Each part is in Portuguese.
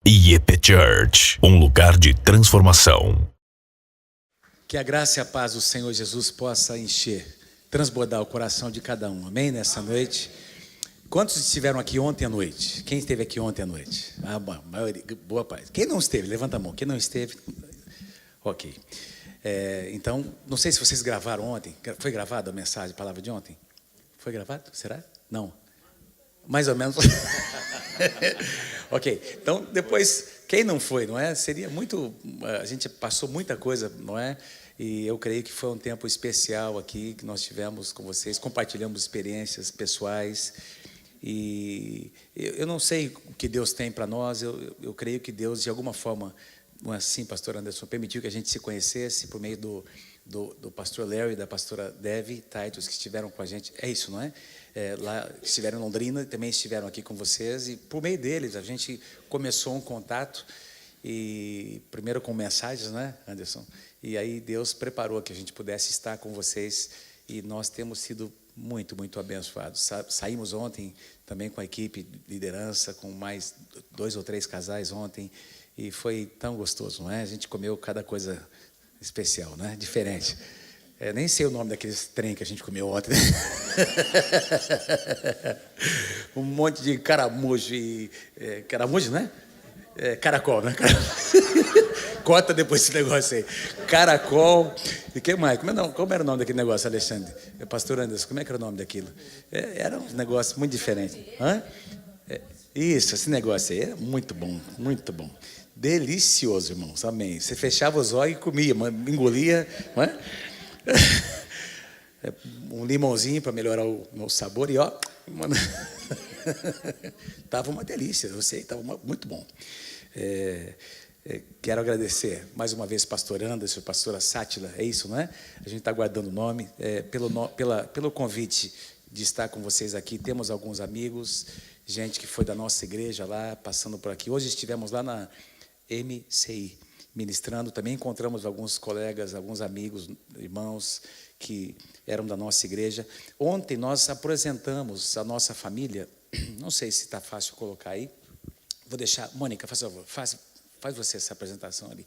IEP Church, um lugar de transformação. Que a graça e a paz do Senhor Jesus possa encher, transbordar o coração de cada um, amém? Nessa noite. Quantos estiveram aqui ontem à noite? Quem esteve aqui ontem à noite? A maioria, boa parte. Quem não esteve? Levanta a mão. Quem não esteve? Ok. Então, não sei se vocês gravaram ontem. Foi gravada a mensagem, a palavra de ontem? Foi gravado? Será? Não. Mais ou menos. Ok. Então, depois, quem não foi, não é? Seria muito... A gente passou muita coisa, não é? E eu creio que foi um tempo especial aqui, que nós tivemos com vocês. Compartilhamos experiências pessoais. E eu não sei o que Deus tem para nós. Eu creio que Deus, de alguma forma... Assim, pastor Anderson, permitiu que a gente se conhecesse por meio do pastor Larry e da pastora Devi Titus, que estiveram com a gente. É isso, não é? Lá estiveram em Londrina e também estiveram aqui com vocês. E por meio deles a gente começou um contato, e primeiro com mensagens, né, Anderson? E aí Deus preparou que a gente pudesse estar com vocês, e nós temos sido muito, muito abençoados. Saímos ontem também com a equipe de liderança, com mais 2 ou 3 casais ontem, e foi tão gostoso, não é? A gente comeu cada coisa especial, né? Diferente. Nem sei o nome daqueles trem que a gente comeu ontem. Um monte de caramujo e... caramujo, né? Caracol, né? Corta depois esse negócio aí. Caracol. E o que mais? Como era o nome daquele negócio, Alexandre? Pastor Anderson, como é que era o nome daquilo? Era um negócio muito diferente. Hã? Isso, esse negócio aí era muito bom, muito bom. Delicioso, irmãos, amém. Você fechava os olhos e comia, engolia, não é? Um limãozinho para melhorar o sabor, e ó, estava uma delícia, eu sei, estava muito bom. Quero agradecer mais uma vez pastor Anderson, pastora Sátila, é isso, não é? A gente está guardando o nome, pelo convite de estar com vocês aqui. Temos alguns amigos, gente que foi da nossa igreja lá, passando por aqui. Hoje estivemos lá na MCI, ministrando. Também encontramos alguns colegas, alguns amigos, irmãos que eram da nossa igreja. Ontem nós apresentamos a nossa família. Não sei se está fácil colocar aí. Vou deixar... Mônica, faz favor, faz você essa apresentação ali.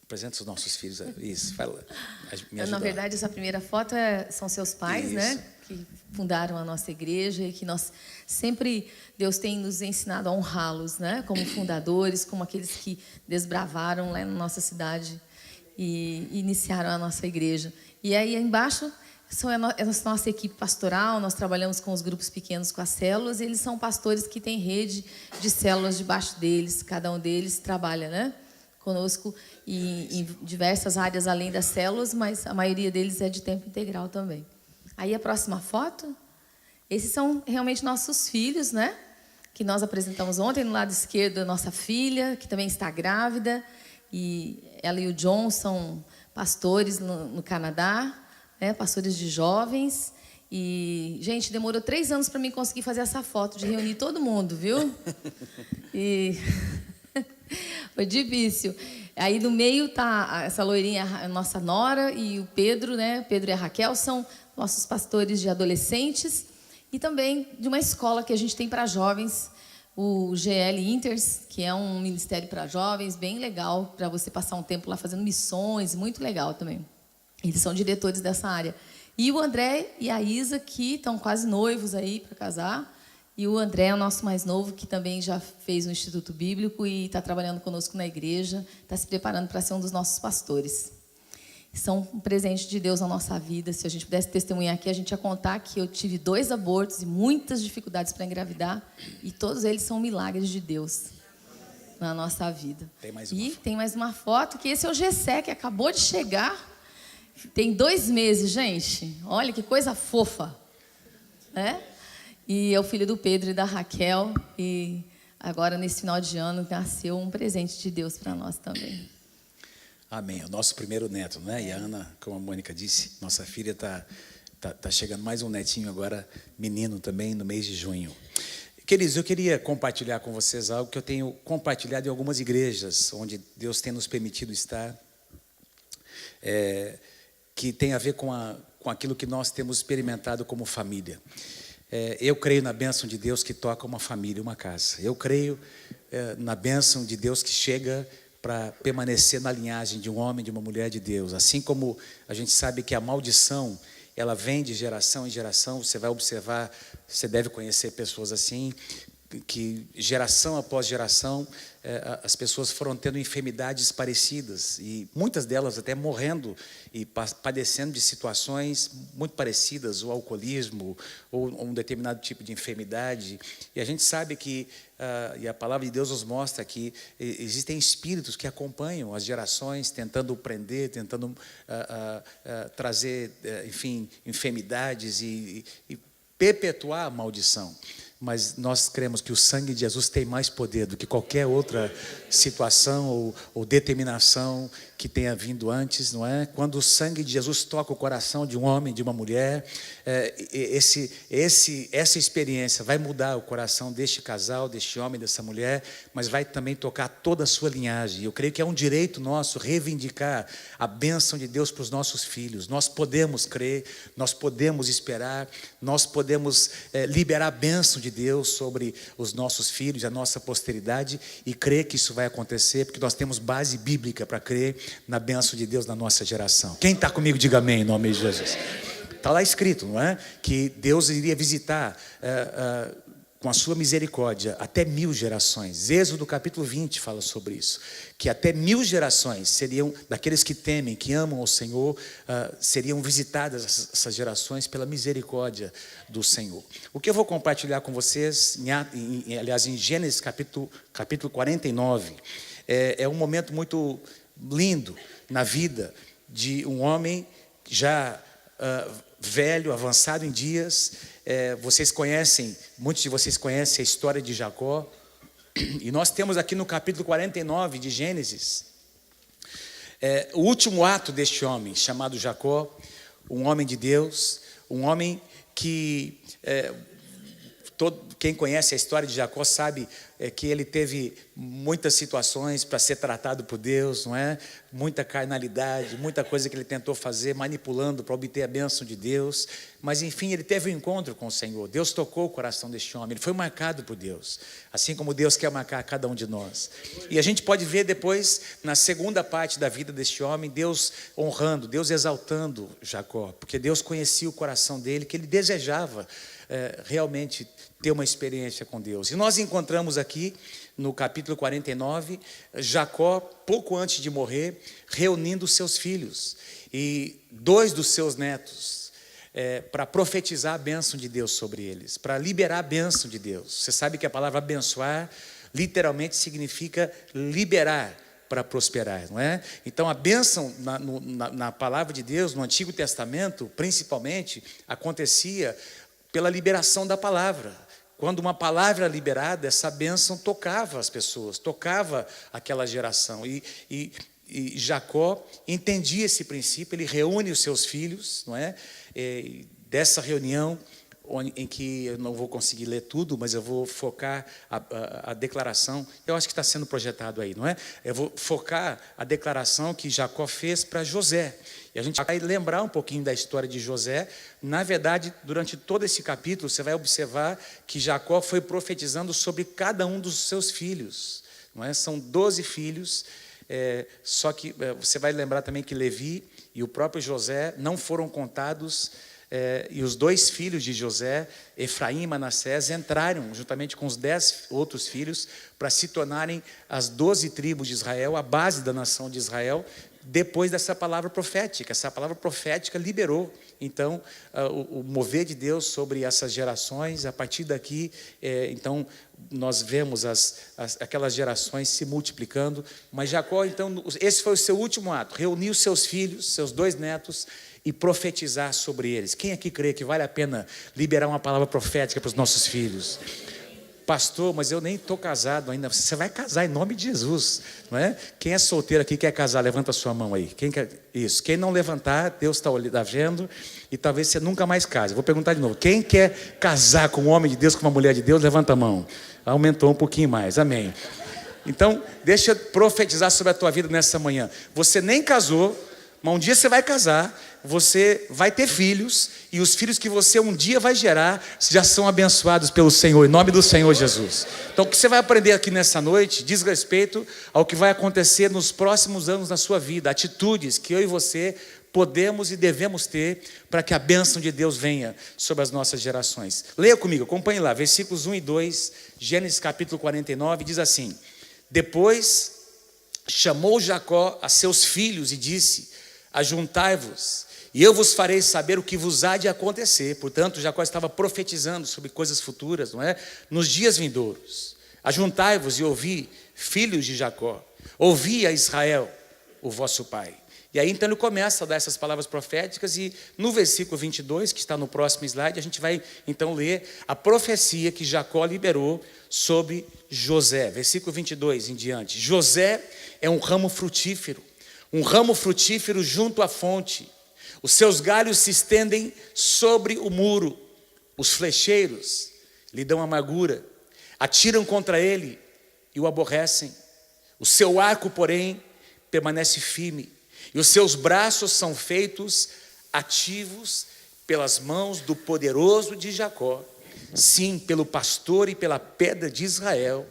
Apresenta os nossos filhos. Isso, fala. Na verdade, essa primeira foto são seus pais, isso, né? Que fundaram a nossa igreja, e que nós sempre, Deus tem nos ensinado a honrá-los, né? Como fundadores, como aqueles que desbravaram lá na nossa cidade e iniciaram a nossa igreja. E aí embaixo é a nossa equipe pastoral. Nós trabalhamos com os grupos pequenos, com as células, e eles são pastores que têm rede de células debaixo deles. Cada um deles trabalha, né, conosco em diversas áreas além das células, mas a maioria deles é de tempo integral também. Aí a próxima foto, esses são realmente nossos filhos, né? Que nós apresentamos ontem. No lado esquerdo, a nossa filha, que também está grávida, e ela e o John são pastores no Canadá, né? Pastores de jovens. E, gente, demorou 3 anos para mim conseguir fazer essa foto, de reunir todo mundo, viu? E foi difícil. Aí no meio tá essa loirinha, a nossa nora, e o Pedro, né? Pedro e a Raquel são nossos pastores de adolescentes, e também de uma escola que a gente tem para jovens, o GL Inters, que é um ministério para jovens, bem legal, para você passar um tempo lá fazendo missões, muito legal também. Eles são diretores dessa área. E o André e a Isa, que estão quase noivos aí para casar. E o André é o nosso mais novo, que também já fez um Instituto Bíblico e está trabalhando conosco na igreja, está se preparando para ser um dos nossos pastores. São um presente de Deus na nossa vida. Se a gente pudesse testemunhar aqui, a gente ia contar que eu tive 2 abortos e muitas dificuldades para engravidar, e todos eles são milagres de Deus na nossa vida. Tem mais uma foto, que esse é o Gessé, que acabou de chegar. Tem 2 meses, gente. Olha que coisa fofa, né? E é o filho do Pedro e da Raquel. E agora, nesse final de ano, nasceu um presente de Deus para nós também. Amém. O nosso primeiro neto, né? E a Ana, como a Mônica disse, nossa filha está chegando mais um netinho agora, menino também, no mês de junho. Queridos, eu queria compartilhar com vocês algo que eu tenho compartilhado em algumas igrejas, onde Deus tem nos permitido estar, que tem a ver com aquilo que nós temos experimentado como família. Eu creio na bênção de Deus que toca uma família, uma casa. Eu creio na bênção de Deus que chega para permanecer na linhagem de um homem, de uma mulher de Deus. Assim como a gente sabe que a maldição, ela vem de geração em geração, você vai observar, você deve conhecer pessoas assim, que geração após geração, as pessoas foram tendo enfermidades parecidas, e muitas delas até morrendo e padecendo de situações muito parecidas, o alcoolismo, ou um determinado tipo de enfermidade. E a gente sabe que, e a palavra de Deus nos mostra que existem espíritos que acompanham as gerações, tentando prender, tentando trazer, enfim, enfermidades e perpetuar a maldição. Mas nós cremos que o sangue de Jesus tem mais poder do que qualquer outra situação ou determinação que tenha vindo antes, não é? Quando o sangue de Jesus toca o coração de um homem, de uma mulher, essa experiência vai mudar o coração deste casal, deste homem, dessa mulher, mas vai também tocar toda a sua linhagem. Eu creio que é um direito nosso reivindicar a bênção de Deus para os nossos filhos. Nós podemos crer, nós podemos esperar, nós podemos liberar a bênção de Deus sobre os nossos filhos, a nossa posteridade, e crer que isso vai acontecer, porque nós temos base bíblica para crer na bênção de Deus na nossa geração. Quem está comigo, diga amém, em nome de Jesus. Está lá escrito, não é? Que Deus iria visitar com a sua misericórdia até 1000 gerações. Êxodo capítulo 20 fala sobre isso, que até 1000 gerações seriam, daqueles que temem, que amam ao Senhor, seriam visitadas essas gerações pela misericórdia do Senhor. O que eu vou compartilhar com vocês, aliás, em Gênesis capítulo 49, é um momento muito lindo na vida de um homem já velho, avançado em dias. Vocês conhecem, muitos de vocês conhecem a história de Jacó, e nós temos aqui no capítulo 49 de Gênesis, o último ato deste homem, chamado Jacó, um homem de Deus, um homem que, quem conhece a história de Jacó sabe que ele teve muitas situações para ser tratado por Deus, não é? Muita carnalidade, muita coisa que ele tentou fazer, manipulando para obter a bênção de Deus, mas enfim, ele teve um encontro com o Senhor. Deus tocou o coração deste homem, ele foi marcado por Deus, assim como Deus quer marcar cada um de nós. E a gente pode ver depois, na segunda parte da vida deste homem, Deus honrando, Deus exaltando Jacó, porque Deus conhecia o coração dele, que ele desejava realmente ter uma experiência com Deus. E nós encontramos aqui no capítulo 49, Jacó, pouco antes de morrer, reunindo seus filhos e 2 dos seus netos, para profetizar a bênção de Deus sobre eles, para liberar a bênção de Deus. Você sabe que a palavra abençoar literalmente significa liberar para prosperar, não é? Então a bênção na palavra de Deus, no Antigo Testamento, principalmente, acontecia pela liberação da palavra. Quando uma palavra liberada, essa bênção tocava as pessoas, tocava aquela geração. E Jacó entendia esse princípio, ele reúne os seus filhos, não é? Dessa reunião, em que eu não vou conseguir ler tudo, mas eu vou focar a declaração, eu acho que está sendo projetado aí, não é? Eu vou focar a declaração que Jacó fez para José. E a gente vai lembrar um pouquinho da história de José. Na verdade, durante todo esse capítulo, você vai observar que Jacó foi profetizando sobre cada um dos seus filhos, não é? São 12 filhos, só que você vai lembrar também que Levi e o próprio José não foram contados, e os 2 filhos de José, Efraim e Manassés, entraram juntamente com os 10 outros filhos para se tornarem as 12 tribos de Israel, a base da nação de Israel, depois dessa palavra profética. Essa palavra profética liberou, então, o mover de Deus sobre essas gerações. A partir daqui, então, nós vemos aquelas gerações se multiplicando. Mas Jacó, então, esse foi o seu último ato, reunir os seus filhos, seus 2 netos, e profetizar sobre eles. Quem aqui crê que vale a pena liberar uma palavra profética para os nossos filhos? Pastor, mas eu nem estou casado ainda. Você vai casar em nome de Jesus, não é? Quem é solteiro aqui quer casar, levanta a sua mão aí. Quem quer isso? Quem não levantar, Deus está vendo, e talvez você nunca mais case. Vou perguntar de novo. Quem quer casar com um homem de Deus, com uma mulher de Deus, levanta a mão. Aumentou um pouquinho mais, amém. Então, deixa eu profetizar sobre a tua vida nessa manhã. Você nem casou, Mas um dia você vai casar, você vai ter filhos, e os filhos que você um dia vai gerar já são abençoados pelo Senhor, em nome do Senhor Jesus. Então o que você vai aprender aqui nessa noite diz respeito ao que vai acontecer nos próximos anos na sua vida, atitudes que eu e você podemos e devemos ter para que a bênção de Deus venha sobre as nossas gerações. Leia comigo, acompanhe lá, versículos 1 e 2, Gênesis capítulo 49, diz assim: Depois chamou Jacó a seus filhos e disse: Ajuntai-vos, e eu vos farei saber o que vos há de acontecer. Portanto, Jacó estava profetizando sobre coisas futuras, não é? Nos dias vindouros. Ajuntai-vos e ouvi, filhos de Jacó, ouvi a Israel, o vosso pai. E aí então ele começa a dar essas palavras proféticas, e no versículo 22, que está no próximo slide, a gente vai então ler a profecia que Jacó liberou sobre José. Versículo 22 em diante. José é um ramo frutífero junto à fonte. Os seus galhos se estendem sobre o muro. Os flecheiros lhe dão amargura, atiram contra ele e o aborrecem. O seu arco, porém, permanece firme, e os seus braços são feitos ativos pelas mãos do poderoso de Jacó, sim, pelo pastor e pela pedra de Israel,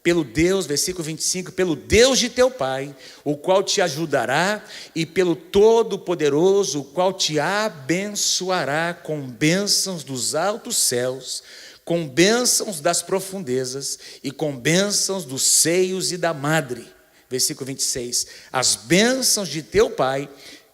pelo Deus, versículo 25, pelo Deus de teu pai, o qual te ajudará, e pelo Todo-Poderoso, o qual te abençoará com bênçãos dos altos céus, com bênçãos das profundezas e com bênçãos dos seios e da madre. Versículo 26, as bênçãos de teu pai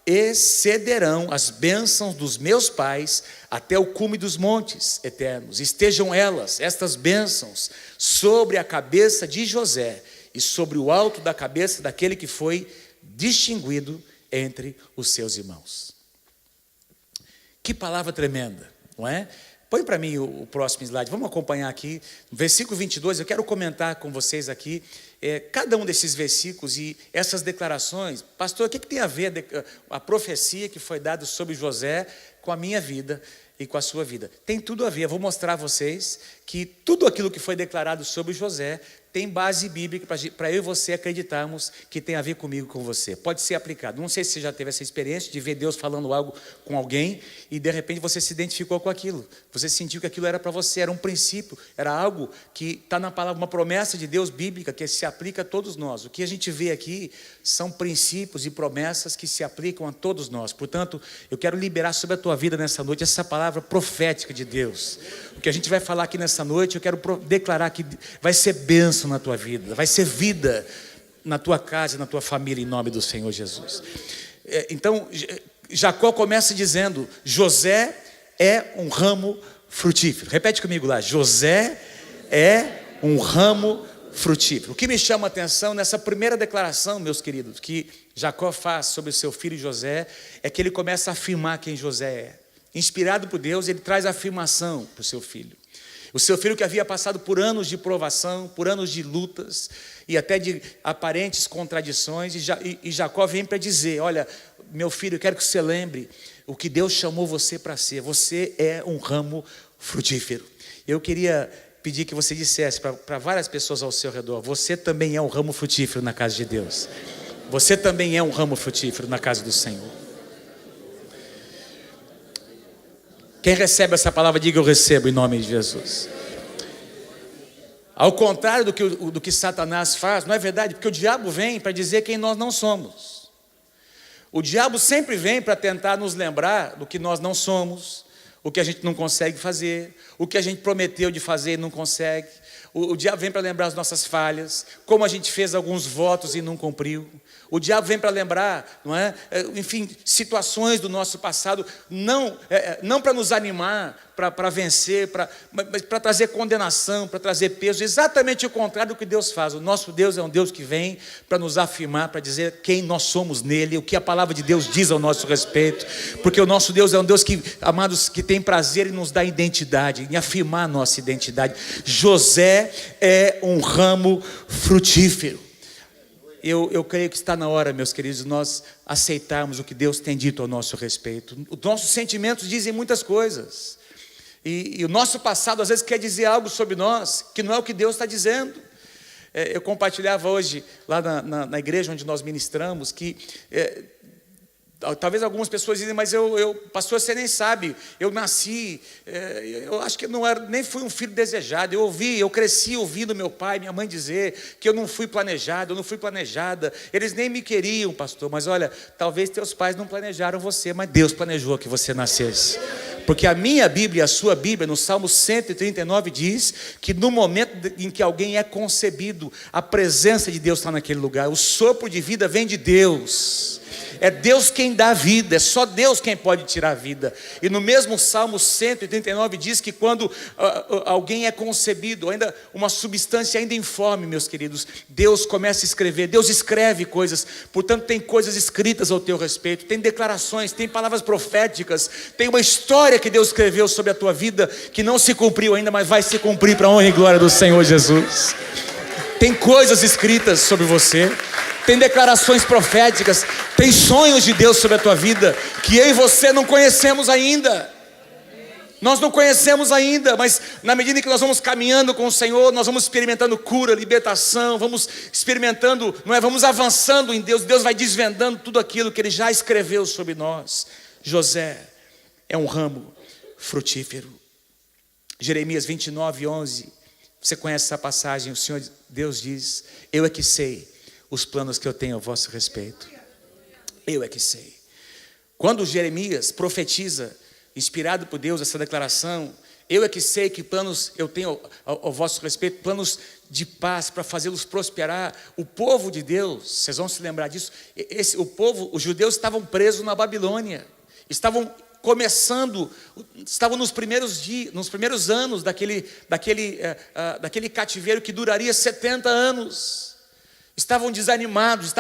excederão as bênçãos dos meus pais até o cume dos montes eternos. Estejam elas, estas bênçãos, sobre a cabeça de José e sobre o alto da cabeça daquele que foi distinguido entre os seus irmãos. Que palavra tremenda, não é? Põe para mim o próximo slide, vamos acompanhar aqui, versículo 22, eu quero comentar com vocês aqui, cada um desses versículos e essas declarações. Pastor, o que tem a ver a profecia que foi dada sobre José com a minha vida e com a sua vida? Tem tudo a ver, eu vou mostrar a vocês que tudo aquilo que foi declarado sobre José tem base bíblica para eu e você acreditarmos que tem a ver comigo e com você. Pode ser aplicado. Não sei se você já teve essa experiência de ver Deus falando algo com alguém e de repente você se identificou com aquilo. Você sentiu que aquilo era para você, era um princípio, era algo que está na palavra, uma promessa de Deus bíblica que se aplica a todos nós. O que a gente vê aqui são princípios e promessas que se aplicam a todos nós. Portanto, eu quero liberar sobre a tua vida nessa noite essa palavra profética de Deus. O que a gente vai falar aqui nessa noite, eu quero declarar que vai ser bênção na tua vida, vai ser vida na tua casa, na tua família, em nome do Senhor Jesus. Então, Jacó começa dizendo: José é um ramo frutífero. Repete comigo lá: José é um ramo frutífero. O que me chama a atenção nessa primeira declaração, meus queridos, que Jacó faz sobre o seu filho José, é que ele começa a afirmar quem José é. Inspirado por Deus, ele traz a afirmação para o seu filho. O seu filho que havia passado por anos de provação, por anos de lutas e até de aparentes contradições, e Jacó vem para dizer: olha, meu filho, eu quero que você lembre o que Deus chamou você para ser. Você é um ramo frutífero. Eu queria pedir que você dissesse para várias pessoas ao seu redor: você também é um ramo frutífero na casa de Deus. Você também é um ramo frutífero na casa do Senhor. Quem recebe essa palavra, diga: eu recebo, em nome de Jesus. Ao contrário do que Satanás faz, não é verdade? Porque o diabo vem para dizer quem nós não somos. O diabo sempre vem para tentar nos lembrar do que nós não somos, o que a gente não consegue fazer, o que a gente prometeu de fazer e não consegue. O diabo vem para lembrar as nossas falhas, como a gente fez alguns votos e não cumpriu. O diabo vem para lembrar, não é? Enfim, situações do nosso passado, não para nos animar, para vencer, mas para trazer condenação, para trazer peso. Exatamente o contrário do que Deus faz. O nosso Deus é um Deus que vem para nos afirmar, para dizer quem nós somos nele, o que a palavra de Deus diz ao nosso respeito. Porque o nosso Deus é um Deus que, amados, que tem prazer em nos dar identidade, em afirmar a nossa identidade. José é um ramo frutífero. Eu creio que está na hora, meus queridos, nós aceitarmos o que Deus tem dito ao nosso respeito. Os nossos sentimentos dizem muitas coisas. E o nosso passado às vezes quer dizer algo sobre nós, que não é o que Deus está dizendo. Eu compartilhava hoje, lá na igreja onde nós ministramos, que Talvez algumas pessoas dizem, mas pastor, você nem sabe, eu nasci, eu acho que nem fui um filho desejado. Eu cresci ouvindo meu pai, minha mãe dizer que eu não fui planejado, eu não fui planejada. Eles nem me queriam, pastor, mas olha, talvez teus pais não planejaram você, mas Deus planejou que você nascesse. Porque a minha Bíblia e a sua Bíblia, no Salmo 139, diz que no momento em que alguém é concebido, a presença de Deus está naquele lugar. O sopro de vida vem de Deus. É Deus quem dá a vida, é só Deus quem pode tirar a vida. E no mesmo Salmo 139 diz que quando alguém é concebido, ainda uma substância ainda informe, meus queridos, Deus começa a escrever, Deus escreve coisas. Portanto, tem coisas escritas ao teu respeito, tem declarações, tem palavras proféticas, tem uma história que Deus escreveu sobre a tua vida, que não se cumpriu ainda, mas vai se cumprir para a honra e glória do Senhor Jesus. Tem coisas escritas sobre você, tem declarações proféticas, tem sonhos de Deus sobre a tua vida, que eu e você não conhecemos ainda. Nós não conhecemos ainda, mas na medida que nós vamos caminhando com o Senhor, nós vamos experimentando cura, libertação, vamos experimentando, vamos avançando em Deus. Deus vai desvendando tudo aquilo que Ele já escreveu sobre nós. José é um ramo frutífero. Jeremias 29, 11, você conhece essa passagem, o Senhor Deus diz, eu é que sei os planos que eu tenho a vosso respeito. Eu é que sei. Quando Jeremias profetiza, inspirado por Deus, essa declaração, eu é que sei que planos eu tenho ao vosso respeito, planos de paz para fazê-los prosperar. O povo de Deus, vocês vão se lembrar disso, os judeus estavam presos na Babilônia, estavam nos primeiros anos daquele cativeiro que duraria 70 anos. Estavam desanimados,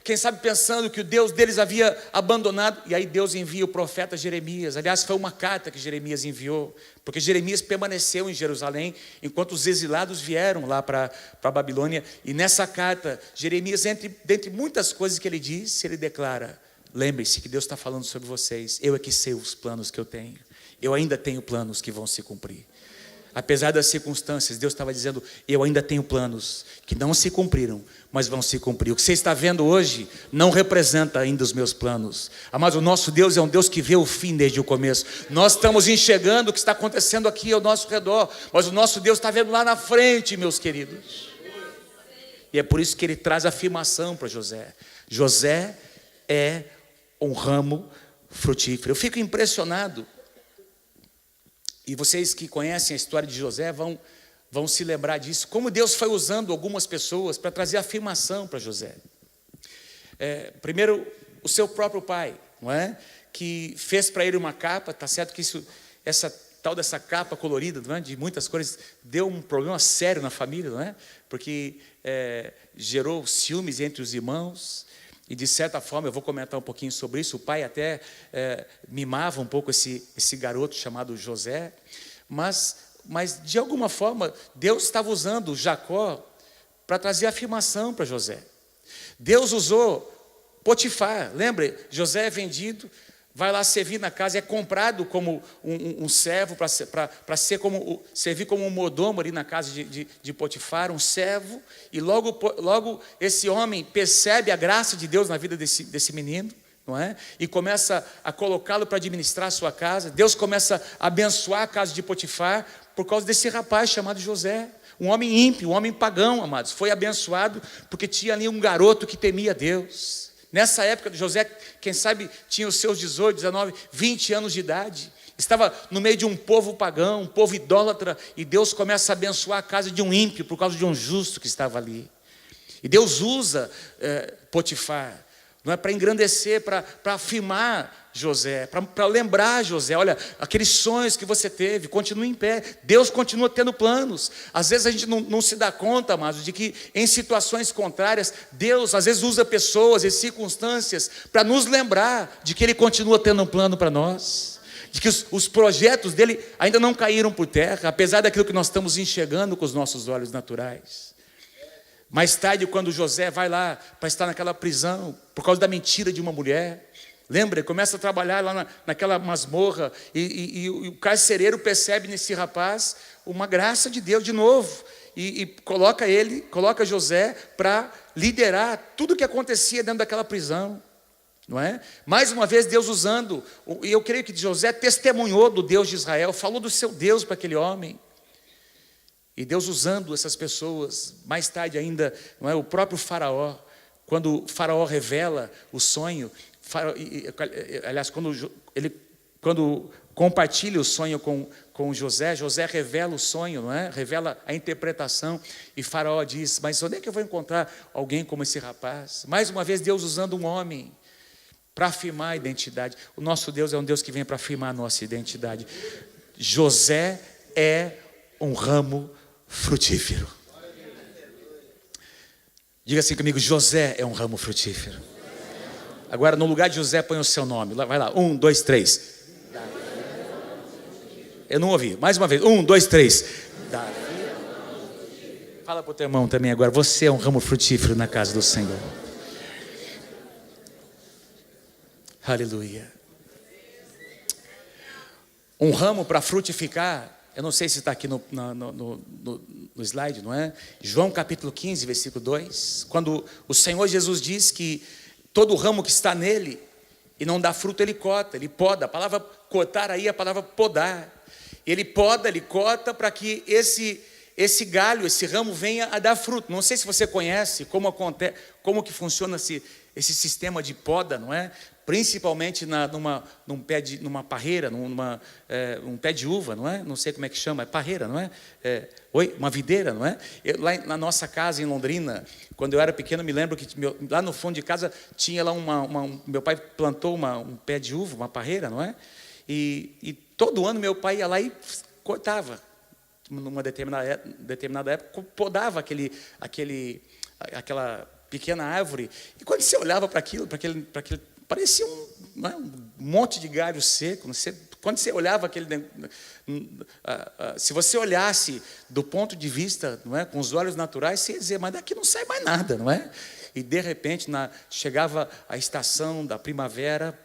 quem sabe pensando que o Deus deles havia abandonado. E aí Deus envia o profeta Jeremias. Aliás, foi uma carta que Jeremias enviou, porque Jeremias permaneceu em Jerusalém enquanto os exilados vieram lá para a Babilônia. E nessa carta, Jeremias, dentre muitas coisas que ele diz, ele declara: lembre-se que Deus está falando sobre vocês. Eu é que sei os planos que eu tenho. Eu ainda tenho planos que vão se cumprir. Apesar das circunstâncias, Deus estava dizendo, eu ainda tenho planos que não se cumpriram, mas vão se cumprir. O que você está vendo hoje não representa ainda os meus planos. Mas o nosso Deus é um Deus que vê o fim desde o começo. Nós estamos enxergando o que está acontecendo aqui ao nosso redor, mas o nosso Deus está vendo lá na frente, meus queridos. E é por isso que ele traz afirmação para José. José é um ramo frutífero. Eu fico impressionado. E vocês que conhecem a história de José vão se lembrar disso. Como Deus foi usando algumas pessoas para trazer afirmação para José. Primeiro, o seu próprio pai, não é? Que fez para ele uma capa. Está certo que essa tal dessa capa colorida, não é? De muitas cores, deu um problema sério na família, não é? Porque gerou ciúmes entre os irmãos. E de certa forma, eu vou comentar um pouquinho sobre isso, o pai até mimava um pouco esse garoto chamado José, mas de alguma forma, Deus estava usando Jacó para trazer afirmação para José. Deus usou Potifar, lembra? José é vendido, vai lá servir na casa, é comprado como um servo para servir como um mordomo ali na casa de Potifar, um servo. E logo esse homem percebe a graça de Deus na vida desse menino, não é? E começa a colocá-lo para administrar a sua casa. Deus começa a abençoar a casa de Potifar por causa desse rapaz chamado José. Um homem ímpio, um homem pagão, amados. Foi abençoado porque tinha ali um garoto que temia Deus. Nessa época, José, quem sabe, tinha os seus 18, 19, 20 anos de idade. Estava no meio de um povo pagão, um povo idólatra. E Deus começa a abençoar a casa de um ímpio por causa de um justo que estava ali. E Deus usa Potifar, não é, para engrandecer, para afirmar José, para lembrar José, olha, aqueles sonhos que você teve, continua em pé. Deus continua tendo planos. Às vezes a gente não se dá conta, amados, de que em situações contrárias, Deus às vezes usa pessoas e circunstâncias para nos lembrar de que Ele continua tendo um plano para nós, de que os projetos dele ainda não caíram por terra, apesar daquilo que nós estamos enxergando com os nossos olhos naturais. Mais tarde, quando José vai lá para estar naquela prisão por causa da mentira de uma mulher, lembra? Ele começa a trabalhar lá naquela masmorra e o carcereiro percebe nesse rapaz uma graça de Deus de novo e coloca José para liderar tudo o que acontecia dentro daquela prisão. não é? Mais uma vez Deus usando, e eu creio que José testemunhou do Deus de Israel, falou do seu Deus para aquele homem. E Deus usando essas pessoas, mais tarde ainda, não é? O próprio Faraó, quando o Faraó revela o sonho, aliás, quando compartilha o sonho com José, José revela o sonho, não é? Revela a interpretação, e Faraó diz: mas onde é que eu vou encontrar alguém como esse rapaz? Mais uma vez Deus usando um homem para afirmar a identidade. O nosso Deus é um Deus que vem para afirmar a nossa identidade. José é um ramo frutífero. Diga assim comigo: José é um ramo frutífero. Agora, no lugar de José, põe o seu nome. Vai lá, 1, 2, 3. Eu não ouvi, mais uma vez, 1, 2, 3. Davi. Fala para o teu irmão também agora: você é um ramo frutífero na casa do Senhor. Aleluia. Um ramo para frutificar, eu não sei se está aqui no slide, não é? João capítulo 15, versículo 2. Quando o Senhor Jesus diz que todo ramo que está nele e não dá fruto, ele corta, ele poda. A palavra cortar aí é a palavra podar. Ele poda, ele corta para que esse galho, esse ramo venha a dar fruto. Não sei se você conhece como que funciona esse sistema de poda, não é? Principalmente numa parreira, um pé de uva, não é? Não sei como é que chama, é parreira, não é? Uma videira, não é? Lá na nossa casa em Londrina, quando eu era pequeno, me lembro que lá no fundo de casa tinha lá meu pai plantou um pé de uva, uma parreira, não é? E todo ano meu pai ia lá e cortava, numa determinada época, podava aquela pequena árvore. E quando você olhava para aquilo, parecia um monte de galho seco. Quando você olhava se você olhasse do ponto de vista, não é, com os olhos naturais, você ia dizer: mas daqui não sai mais nada, não é? E de repente chegava a estação da primavera,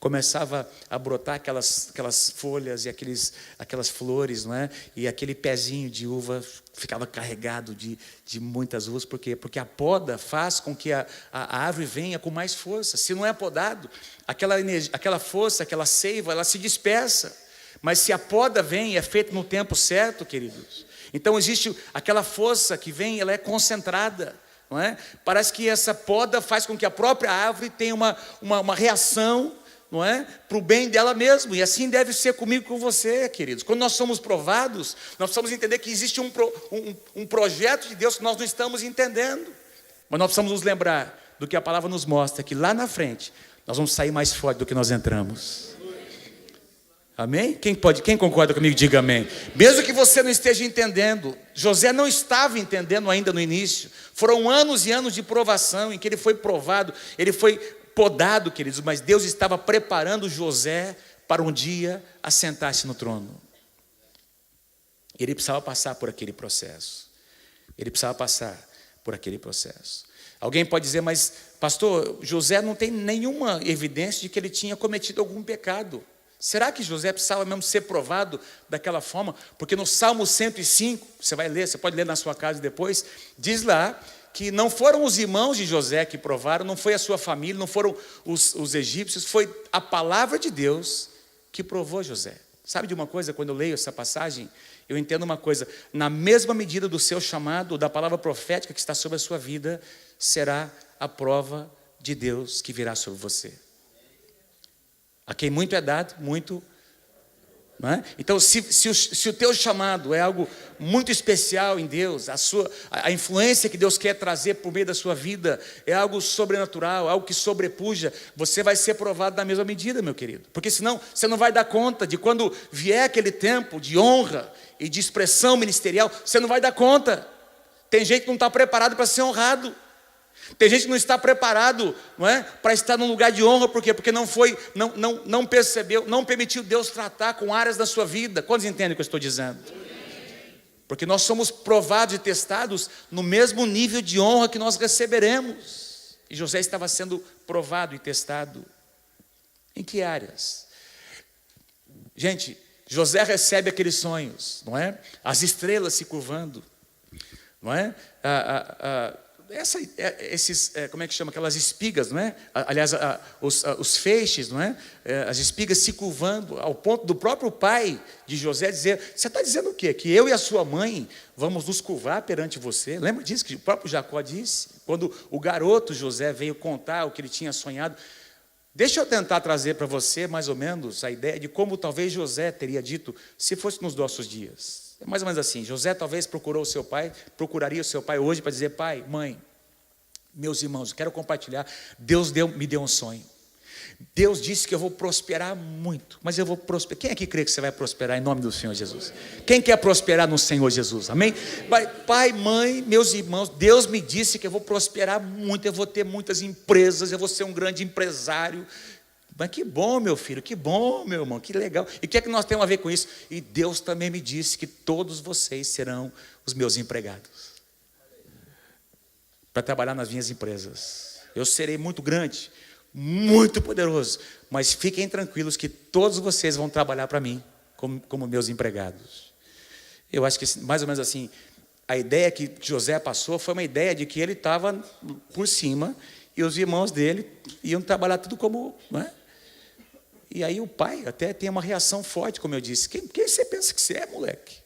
começava a brotar aquelas folhas e aquelas flores, não é? E aquele pezinho de uva ficava carregado de muitas uvas. Por quê? Porque a poda faz com que a árvore venha com mais força. Se não é podado, aquela força, aquela seiva, ela se dispersa. Mas se a poda vem, é feita no tempo certo, queridos. Então existe aquela força que vem, ela é concentrada, não é? Parece que essa poda faz com que a própria árvore tenha uma reação, não é? Para o bem dela mesmo. E assim deve ser comigo e com você, queridos. Quando nós somos provados, nós precisamos entender que existe um projeto de Deus que nós não estamos entendendo. Mas nós precisamos nos lembrar do que a palavra nos mostra, que lá na frente nós vamos sair mais forte do que nós entramos. Amém? Quem concorda comigo, diga amém. Mesmo que você não esteja entendendo, José não estava entendendo ainda no início. Foram anos e anos de provação em que ele foi provado, ele foi podado, queridos, mas Deus estava preparando José para um dia assentar-se no trono. Ele precisava passar por aquele processo. Alguém pode dizer: mas pastor, José não tem nenhuma evidência de que ele tinha cometido algum pecado. Será que José precisava mesmo ser provado daquela forma? Porque no Salmo 105, você pode ler na sua casa depois, diz lá que não foram os irmãos de José que provaram, não foi a sua família, não foram os egípcios, foi a palavra de Deus que provou José. Sabe de uma coisa, quando eu leio essa passagem, eu entendo uma coisa: na mesma medida do seu chamado, da palavra profética que está sobre a sua vida, será a prova de Deus que virá sobre você. A quem muito é dado, muito... Não é? Então, se o teu chamado é algo muito especial em Deus, a influência que Deus quer trazer por meio da sua vida é algo sobrenatural, algo que sobrepuja, você vai ser provado na mesma medida, meu querido. Porque senão você não vai dar conta de quando vier aquele tempo de honra e de expressão ministerial, você não vai dar conta. Tem gente que não está preparado para ser honrado. Tem gente que não está preparado, não é, para estar num lugar de honra. Por quê? Porque não percebeu, não permitiu Deus tratar com áreas da sua vida. Quantos entendem o que eu estou dizendo? Porque nós somos provados e testados no mesmo nível de honra que nós receberemos. E José estava sendo provado e testado. Em que áreas? Gente, José recebe aqueles sonhos, não é? As estrelas se curvando, não é? como é que chama? Aquelas espigas, não é? Aliás, os feixes, não é? As espigas se curvando, ao ponto do próprio pai de José dizer: você está dizendo o quê? Que eu e a sua mãe vamos nos curvar perante você? Lembra disso que o próprio Jacó disse? Quando o garoto José veio contar o que ele tinha sonhado. Deixa eu tentar trazer para você, mais ou menos, a ideia de como talvez José teria dito se fosse nos nossos dias. É mais ou menos assim: José talvez procuraria o seu pai hoje para dizer: pai, mãe, meus irmãos, eu quero compartilhar. Deus me deu um sonho. Deus disse que eu vou prosperar muito, mas eu vou prosperar. Quem aqui crê que você vai prosperar em nome do Senhor Jesus? Quem quer prosperar no Senhor Jesus? Amém? Pai, mãe, meus irmãos, Deus me disse que eu vou prosperar muito, eu vou ter muitas empresas, eu vou ser um grande empresário. Mas que bom, meu filho, que bom, meu irmão, que legal. E o que é que nós temos a ver com isso? E Deus também me disse que todos vocês serão os meus empregados para trabalhar nas minhas empresas. Eu serei muito grande, muito poderoso, mas fiquem tranquilos que todos vocês vão trabalhar para mim como meus empregados. Eu acho que mais ou menos assim, a ideia que José passou foi uma ideia de que ele estava por cima e os irmãos dele iam trabalhar tudo como, não é? E aí o pai até tem uma reação forte, como eu disse: quem você pensa que você é, moleque?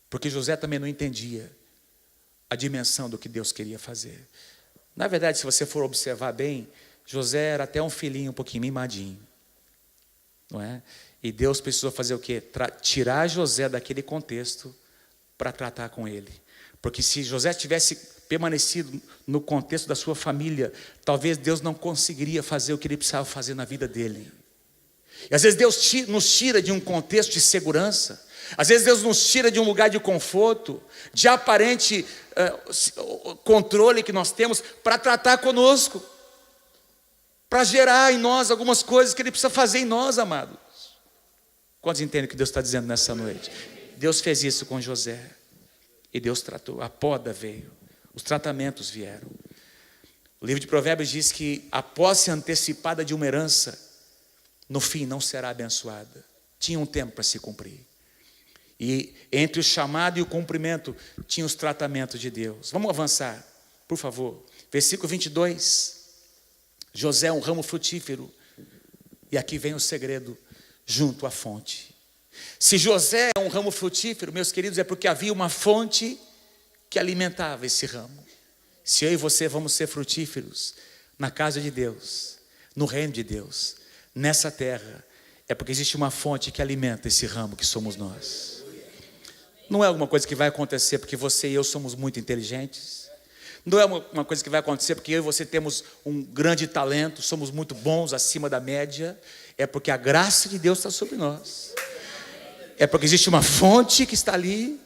Porque José também não entendia a dimensão do que Deus queria fazer. Na verdade, se você for observar bem, José era até um filhinho um pouquinho mimadinho, não é? E Deus precisou fazer o quê? Tirar José daquele contexto para tratar com ele. Porque se José tivesse permanecido no contexto da sua família, talvez Deus não conseguiria fazer o que ele precisava fazer na vida dele. E às vezes Deus nos tira de um contexto de segurança, às vezes Deus nos tira de um lugar de conforto, de aparente controle que nós temos, para tratar conosco, para gerar em nós algumas coisas que Ele precisa fazer em nós, amados. Quantos entendem o que Deus está dizendo nessa noite? Deus fez isso com José, e Deus tratou. A poda veio, os tratamentos vieram. O livro de Provérbios diz que a posse antecipada de uma herança, no fim não será abençoada. Tinha um tempo para se cumprir. E entre o chamado e o cumprimento, tinha os tratamentos de Deus. Vamos avançar, por favor. Versículo 22. José é um ramo frutífero. E aqui vem o segredo: junto à fonte. Se José é um ramo frutífero, meus queridos, é porque havia uma fonte que alimentava esse ramo. Se eu e você vamos ser frutíferos na casa de Deus, no reino de Deus, nessa terra, é porque existe uma fonte que alimenta esse ramo que somos nós. Não é alguma coisa que vai acontecer porque você e eu somos muito inteligentes. Não é uma coisa que vai acontecer porque eu e você temos um grande talento, somos muito bons, acima da média. É porque a graça de Deus está sobre nós. É porque existe uma fonte que está ali,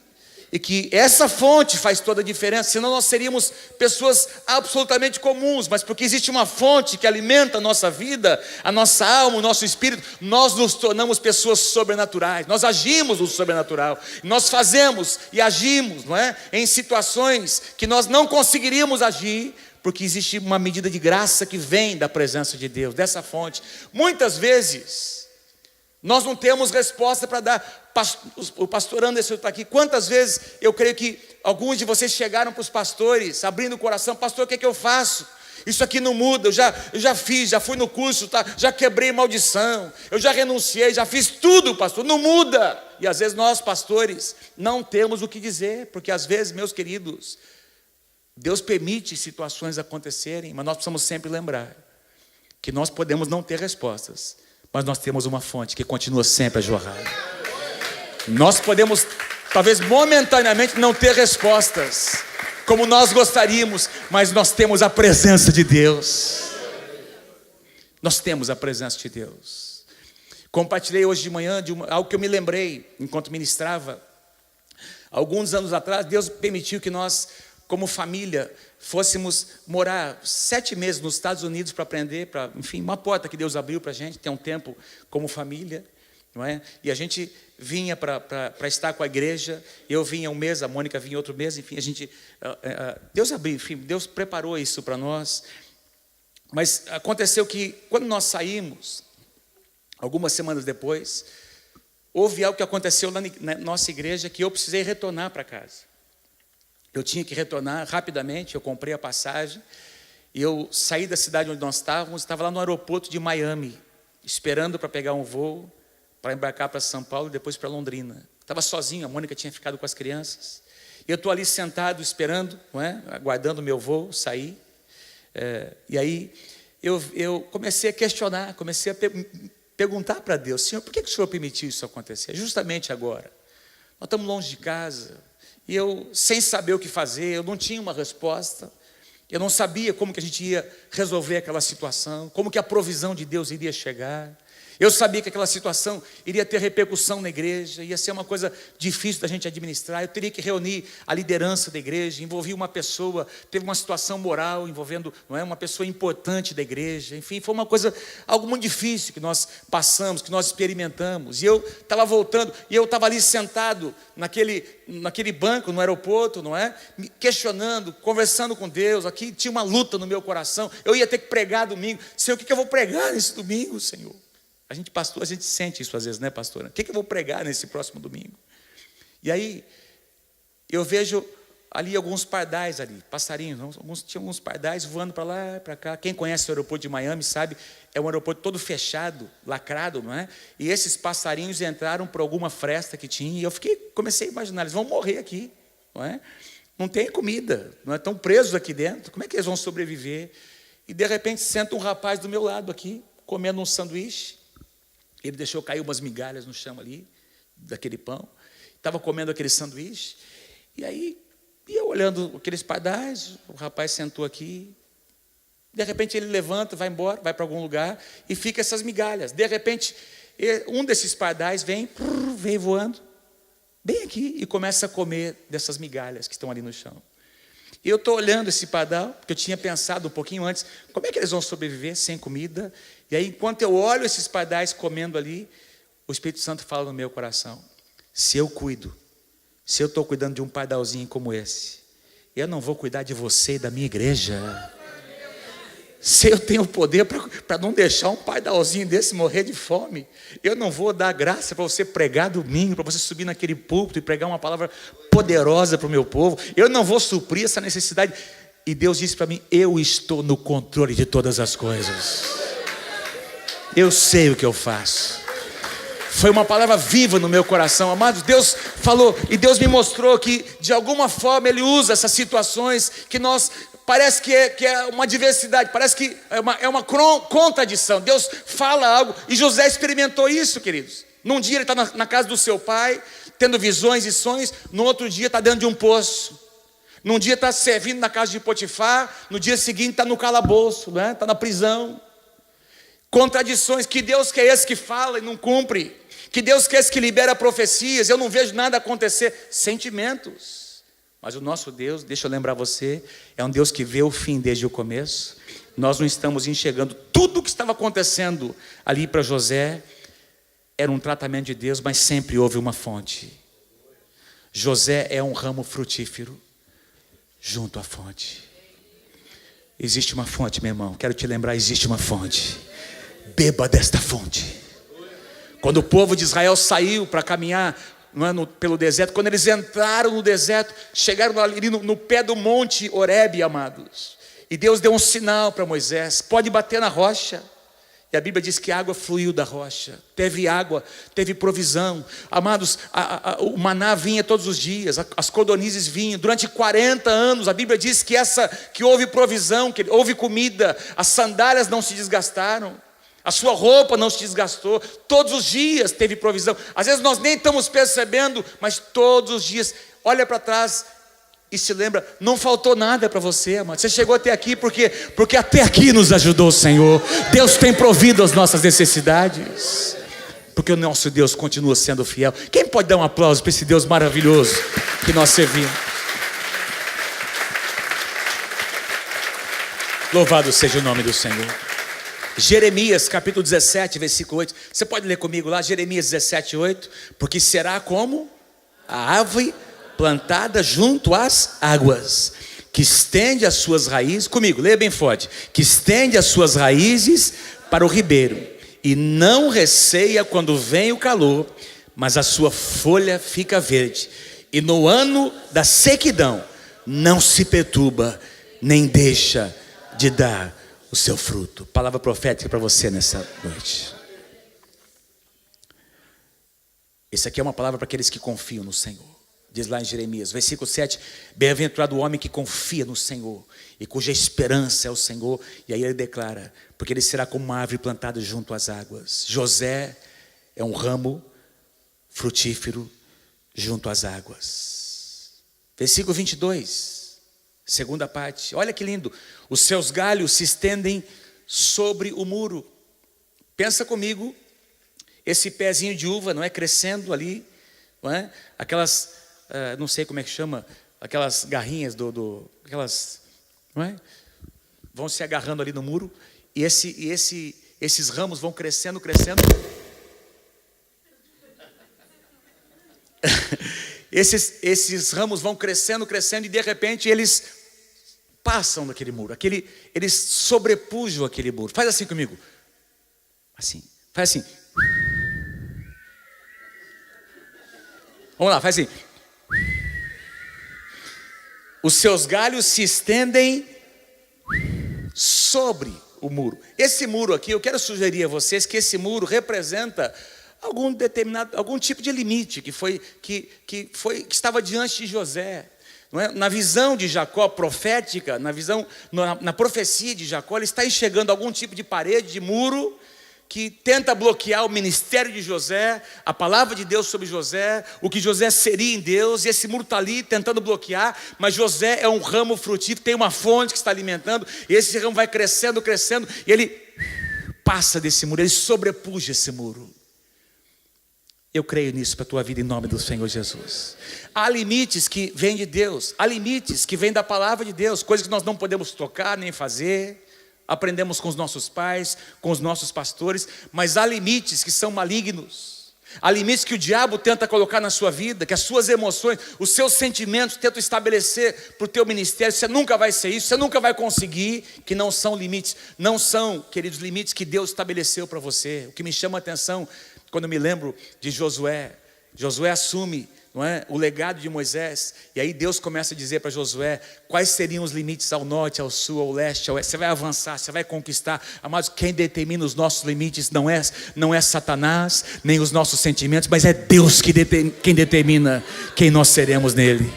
e que essa fonte faz toda a diferença. Senão nós seríamos pessoas absolutamente comuns, mas porque existe uma fonte que alimenta a nossa vida, a nossa alma, o nosso espírito, nós nos tornamos pessoas sobrenaturais. Nós agimos no sobrenatural, nós fazemos e agimos, não é? Em situações que nós não conseguiríamos agir, porque existe uma medida de graça que vem da presença de Deus, dessa fonte. Muitas vezes nós não temos resposta para dar. O pastor Anderson está aqui. Quantas vezes eu creio que alguns de vocês chegaram para os pastores, abrindo o coração: pastor, o que é que eu faço? Isso aqui não muda, eu já fiz, já fui no curso, tá? Já quebrei maldição, eu já renunciei, já fiz tudo, pastor, não muda. E às vezes nós, pastores, não temos o que dizer, porque às vezes, meus queridos, Deus permite situações acontecerem, mas nós precisamos sempre lembrar que nós podemos não ter respostas, mas nós temos uma fonte que continua sempre a jorrar. Nós podemos, talvez momentaneamente, não ter respostas como nós gostaríamos, mas nós temos a presença de Deus. Nós temos a presença de Deus. Compartilhei hoje de manhã algo que eu me lembrei enquanto ministrava. Alguns anos atrás, Deus permitiu que nós, como família, fôssemos morar 7 meses nos Estados Unidos para aprender, enfim, uma porta que Deus abriu para a gente, ter um tempo como família, não é? E a gente vinha para estar com a igreja. Eu vinha um mês, a Mônica vinha outro mês, enfim, Deus abriu, enfim, Deus preparou isso para nós. Mas aconteceu que quando nós saímos, algumas semanas depois, houve algo que aconteceu na nossa igreja que eu precisei retornar para casa. eu tinha que retornar rapidamente. Eu comprei a passagem e eu saí da cidade onde nós estávamos, estava lá no aeroporto de Miami, esperando para pegar um voo, para embarcar para São Paulo e depois para Londrina. Estava sozinho, a Mônica tinha ficado com as crianças. E eu estou ali sentado, esperando, não é? Aguardando o meu voo sair. E aí eu comecei a questionar, comecei a perguntar para Deus: Senhor, por que o Senhor permitiu isso acontecer? Justamente agora. Nós estamos longe de casa. E eu, sem saber o que fazer, eu não tinha uma resposta. Eu não sabia como que a gente ia resolver aquela situação, como que a provisão de Deus iria chegar. Eu sabia que aquela situação iria ter repercussão na igreja, ia ser uma coisa difícil da gente administrar. Eu teria que reunir a liderança da igreja, envolver uma pessoa, teve uma situação moral envolvendo, não é, uma pessoa importante da igreja. Enfim, foi uma coisa, algo muito difícil que nós passamos, que nós experimentamos. E eu estava voltando, e eu estava ali sentado naquele banco no aeroporto, não é? Me questionando, conversando com Deus. Aqui tinha uma luta no meu coração. Eu ia ter que pregar domingo. Senhor, o que eu vou pregar nesse domingo, Senhor? Pastor, a gente sente isso às vezes, né, pastora? O que eu vou pregar nesse próximo domingo? E aí, eu vejo ali alguns pardais ali, passarinhos, tinha alguns pardais voando para lá, para cá. Quem conhece o aeroporto de Miami sabe, é um aeroporto todo fechado, lacrado, não é? E esses passarinhos entraram por alguma fresta que tinha, e eu comecei a imaginar, eles vão morrer aqui, não é? Não tem comida, não é? Estão presos aqui dentro, como é que eles vão sobreviver? E de repente senta um rapaz do meu lado aqui, comendo um sanduíche. Ele deixou cair umas migalhas no chão ali, daquele pão. Estava comendo aquele sanduíche. E aí, eu olhando aqueles pardais, o rapaz sentou aqui. De repente ele levanta, vai embora, vai para algum lugar e fica essas migalhas. De repente, um desses pardais vem voando, bem aqui, e começa a comer dessas migalhas que estão ali no chão. E eu estou olhando esse pardal, porque eu tinha pensado um pouquinho antes, como é que eles vão sobreviver sem comida? E aí, enquanto eu olho esses pardais comendo ali, o Espírito Santo fala no meu coração: se eu estou cuidando de um pardalzinho como esse, eu não vou cuidar de você e da minha igreja. Se eu tenho poder para não deixar um pardalzinho desse morrer de fome, eu não vou dar graça para você pregar domingo, para você subir naquele púlpito e pregar uma palavra poderosa para o meu povo. Eu não vou suprir essa necessidade. E Deus disse para mim: eu estou no controle de todas as coisas. Eu sei o que eu faço. Foi uma palavra viva no meu coração, amados. Deus falou e Deus me mostrou que de alguma forma Ele usa essas situações que nós... Parece que é uma diversidade, parece que é uma contradição. Deus fala algo, e José experimentou isso, queridos. Num dia ele está na casa do seu pai, tendo visões e sonhos. No outro dia está dentro de um poço. Num dia está servindo na casa de Potifar. No dia seguinte está no calabouço, né? Está na prisão. Contradições. Que Deus que é esse que fala e não cumpre? Que Deus que é esse que libera profecias? Eu não vejo nada acontecer. Sentimentos. Mas o nosso Deus, deixa eu lembrar você, é um Deus que vê o fim desde o começo. Nós não estamos enxergando tudo o que estava acontecendo ali para José. Era um tratamento de Deus, mas sempre houve uma fonte. José é um ramo frutífero junto à fonte. Existe uma fonte, meu irmão. Quero te lembrar, existe uma fonte. Beba desta fonte. Quando o povo de Israel saiu para caminhar pelo deserto, quando eles entraram no deserto, chegaram ali no pé do monte Horebe, amados, e Deus deu um sinal para Moisés: pode bater na rocha. E a Bíblia diz que a água fluiu da rocha, teve água, teve provisão, amados. O maná vinha todos os dias, as codornizes vinham, durante 40 anos, a Bíblia diz que houve provisão, que houve comida, as sandálias não se desgastaram, a sua roupa não se desgastou, todos os dias teve provisão. Às vezes nós nem estamos percebendo, mas todos os dias, olha para trás e se lembra, não faltou nada para você, amado. Você chegou até aqui porque até aqui nos ajudou o Senhor. Deus tem provido as nossas necessidades, porque o nosso Deus continua sendo fiel. Quem pode dar um aplauso para esse Deus maravilhoso que nós servimos? Louvado seja o nome do Senhor. Jeremias capítulo 17, versículo 8. Você pode ler comigo lá, Jeremias 17, 8. Porque será como a árvore plantada junto às águas, que estende as suas raízes, comigo, leia bem forte, que estende as suas raízes para o ribeiro, e não receia quando vem o calor, mas a sua folha fica verde, e no ano da sequidão não se perturba, nem deixa de dar o seu fruto. Palavra profética para você nessa noite. Essa aqui é uma palavra para aqueles que confiam no Senhor. Diz lá em Jeremias, versículo 7, bem-aventurado o homem que confia no Senhor e cuja esperança é o Senhor. E aí ele declara, porque ele será como uma árvore plantada junto às águas. José é um ramo frutífero junto às águas. Versículo 22, segunda parte, olha que lindo. Os seus galhos se estendem sobre o muro. Pensa comigo, esse pezinho de uva, não é, crescendo ali, não é? Aquelas, não sei como é que chama, aquelas garrinhas aquelas, não é? Vão se agarrando ali no muro, e esses ramos vão crescendo. Esses ramos vão crescendo, e de repente eles passam daquele muro, eles sobrepujam aquele muro. Faz assim comigo, assim, faz assim. Vamos lá, faz assim. Os seus galhos se estendem sobre o muro. Esse muro aqui, eu quero sugerir a vocês que esse muro representa algum tipo de limite que estava diante de José. Não é? Na visão de Jacó profética, na profecia de Jacó, ele está enxergando algum tipo de parede, de muro, que tenta bloquear o ministério de José, a palavra de Deus sobre José, o que José seria em Deus, e esse muro está ali tentando bloquear, mas José é um ramo frutífero, tem uma fonte que está alimentando, e esse ramo vai crescendo, e ele passa desse muro, ele sobrepuja esse muro. Eu creio nisso para a tua vida em nome do Senhor Jesus. Há limites que vêm de Deus, há limites que vêm da palavra de Deus, coisas que nós não podemos tocar nem fazer. Aprendemos com os nossos pais, com os nossos pastores, mas há limites que são malignos. Há limites que o diabo tenta colocar na sua vida, que as suas emoções, os seus sentimentos tentam estabelecer para o teu ministério. Você nunca vai ser isso, você nunca vai conseguir, que não são limites. Não são, queridos, limites que Deus estabeleceu para você. O que me chama a atenção, quando eu me lembro de Josué assume, não é, o legado de Moisés, e aí Deus começa a dizer para Josué quais seriam os limites ao norte, ao sul, ao leste, ao oeste. Você vai avançar, você vai conquistar. Amados, quem determina os nossos limites não é Satanás, nem os nossos sentimentos, mas é Deus quem determina quem nós seremos nele.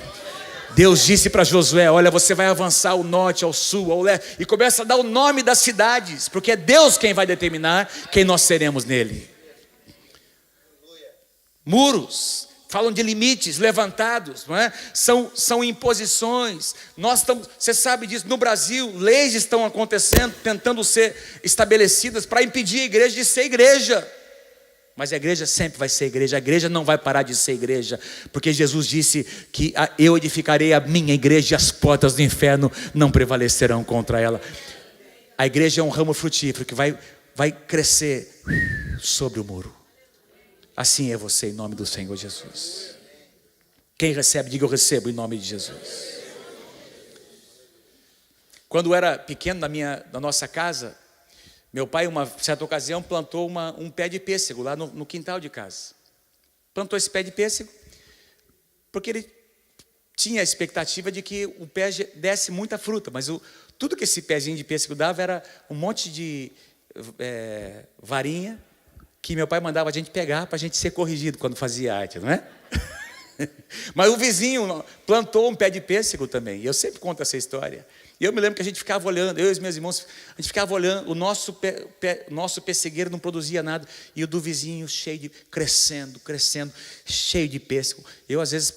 Deus disse para Josué, olha, você vai avançar ao norte, ao sul, ao leste, e começa a dar o nome das cidades, porque é Deus quem vai determinar quem nós seremos nele. Muros falam de limites levantados, não é? São imposições. Você sabe disso, no Brasil, leis estão acontecendo, tentando ser estabelecidas para impedir a igreja de ser igreja. Mas a igreja sempre vai ser igreja, a igreja não vai parar de ser igreja, porque Jesus disse que eu edificarei a minha igreja e as portas do inferno não prevalecerão contra ela. A igreja é um ramo frutífero que vai crescer sobre o muro. Assim é você em nome do Senhor Jesus. Quem recebe, diga eu recebo em nome de Jesus. Quando eu era pequeno na nossa casa, meu pai, uma certa ocasião, plantou um pé de pêssego lá no quintal de casa. Plantou esse pé de pêssego porque ele tinha a expectativa de que o pé desse muita fruta, mas tudo que esse pezinho de pêssego dava era um monte de varinha, que meu pai mandava a gente pegar para a gente ser corrigido quando fazia arte, não é? Mas o vizinho plantou um pé de pêssego também, e eu sempre conto essa história. E eu me lembro que a gente ficava olhando, eu e os meus irmãos, a gente ficava olhando, o nosso pessegueiro não produzia nada, e o do vizinho crescendo, cheio de pêssego. Eu às vezes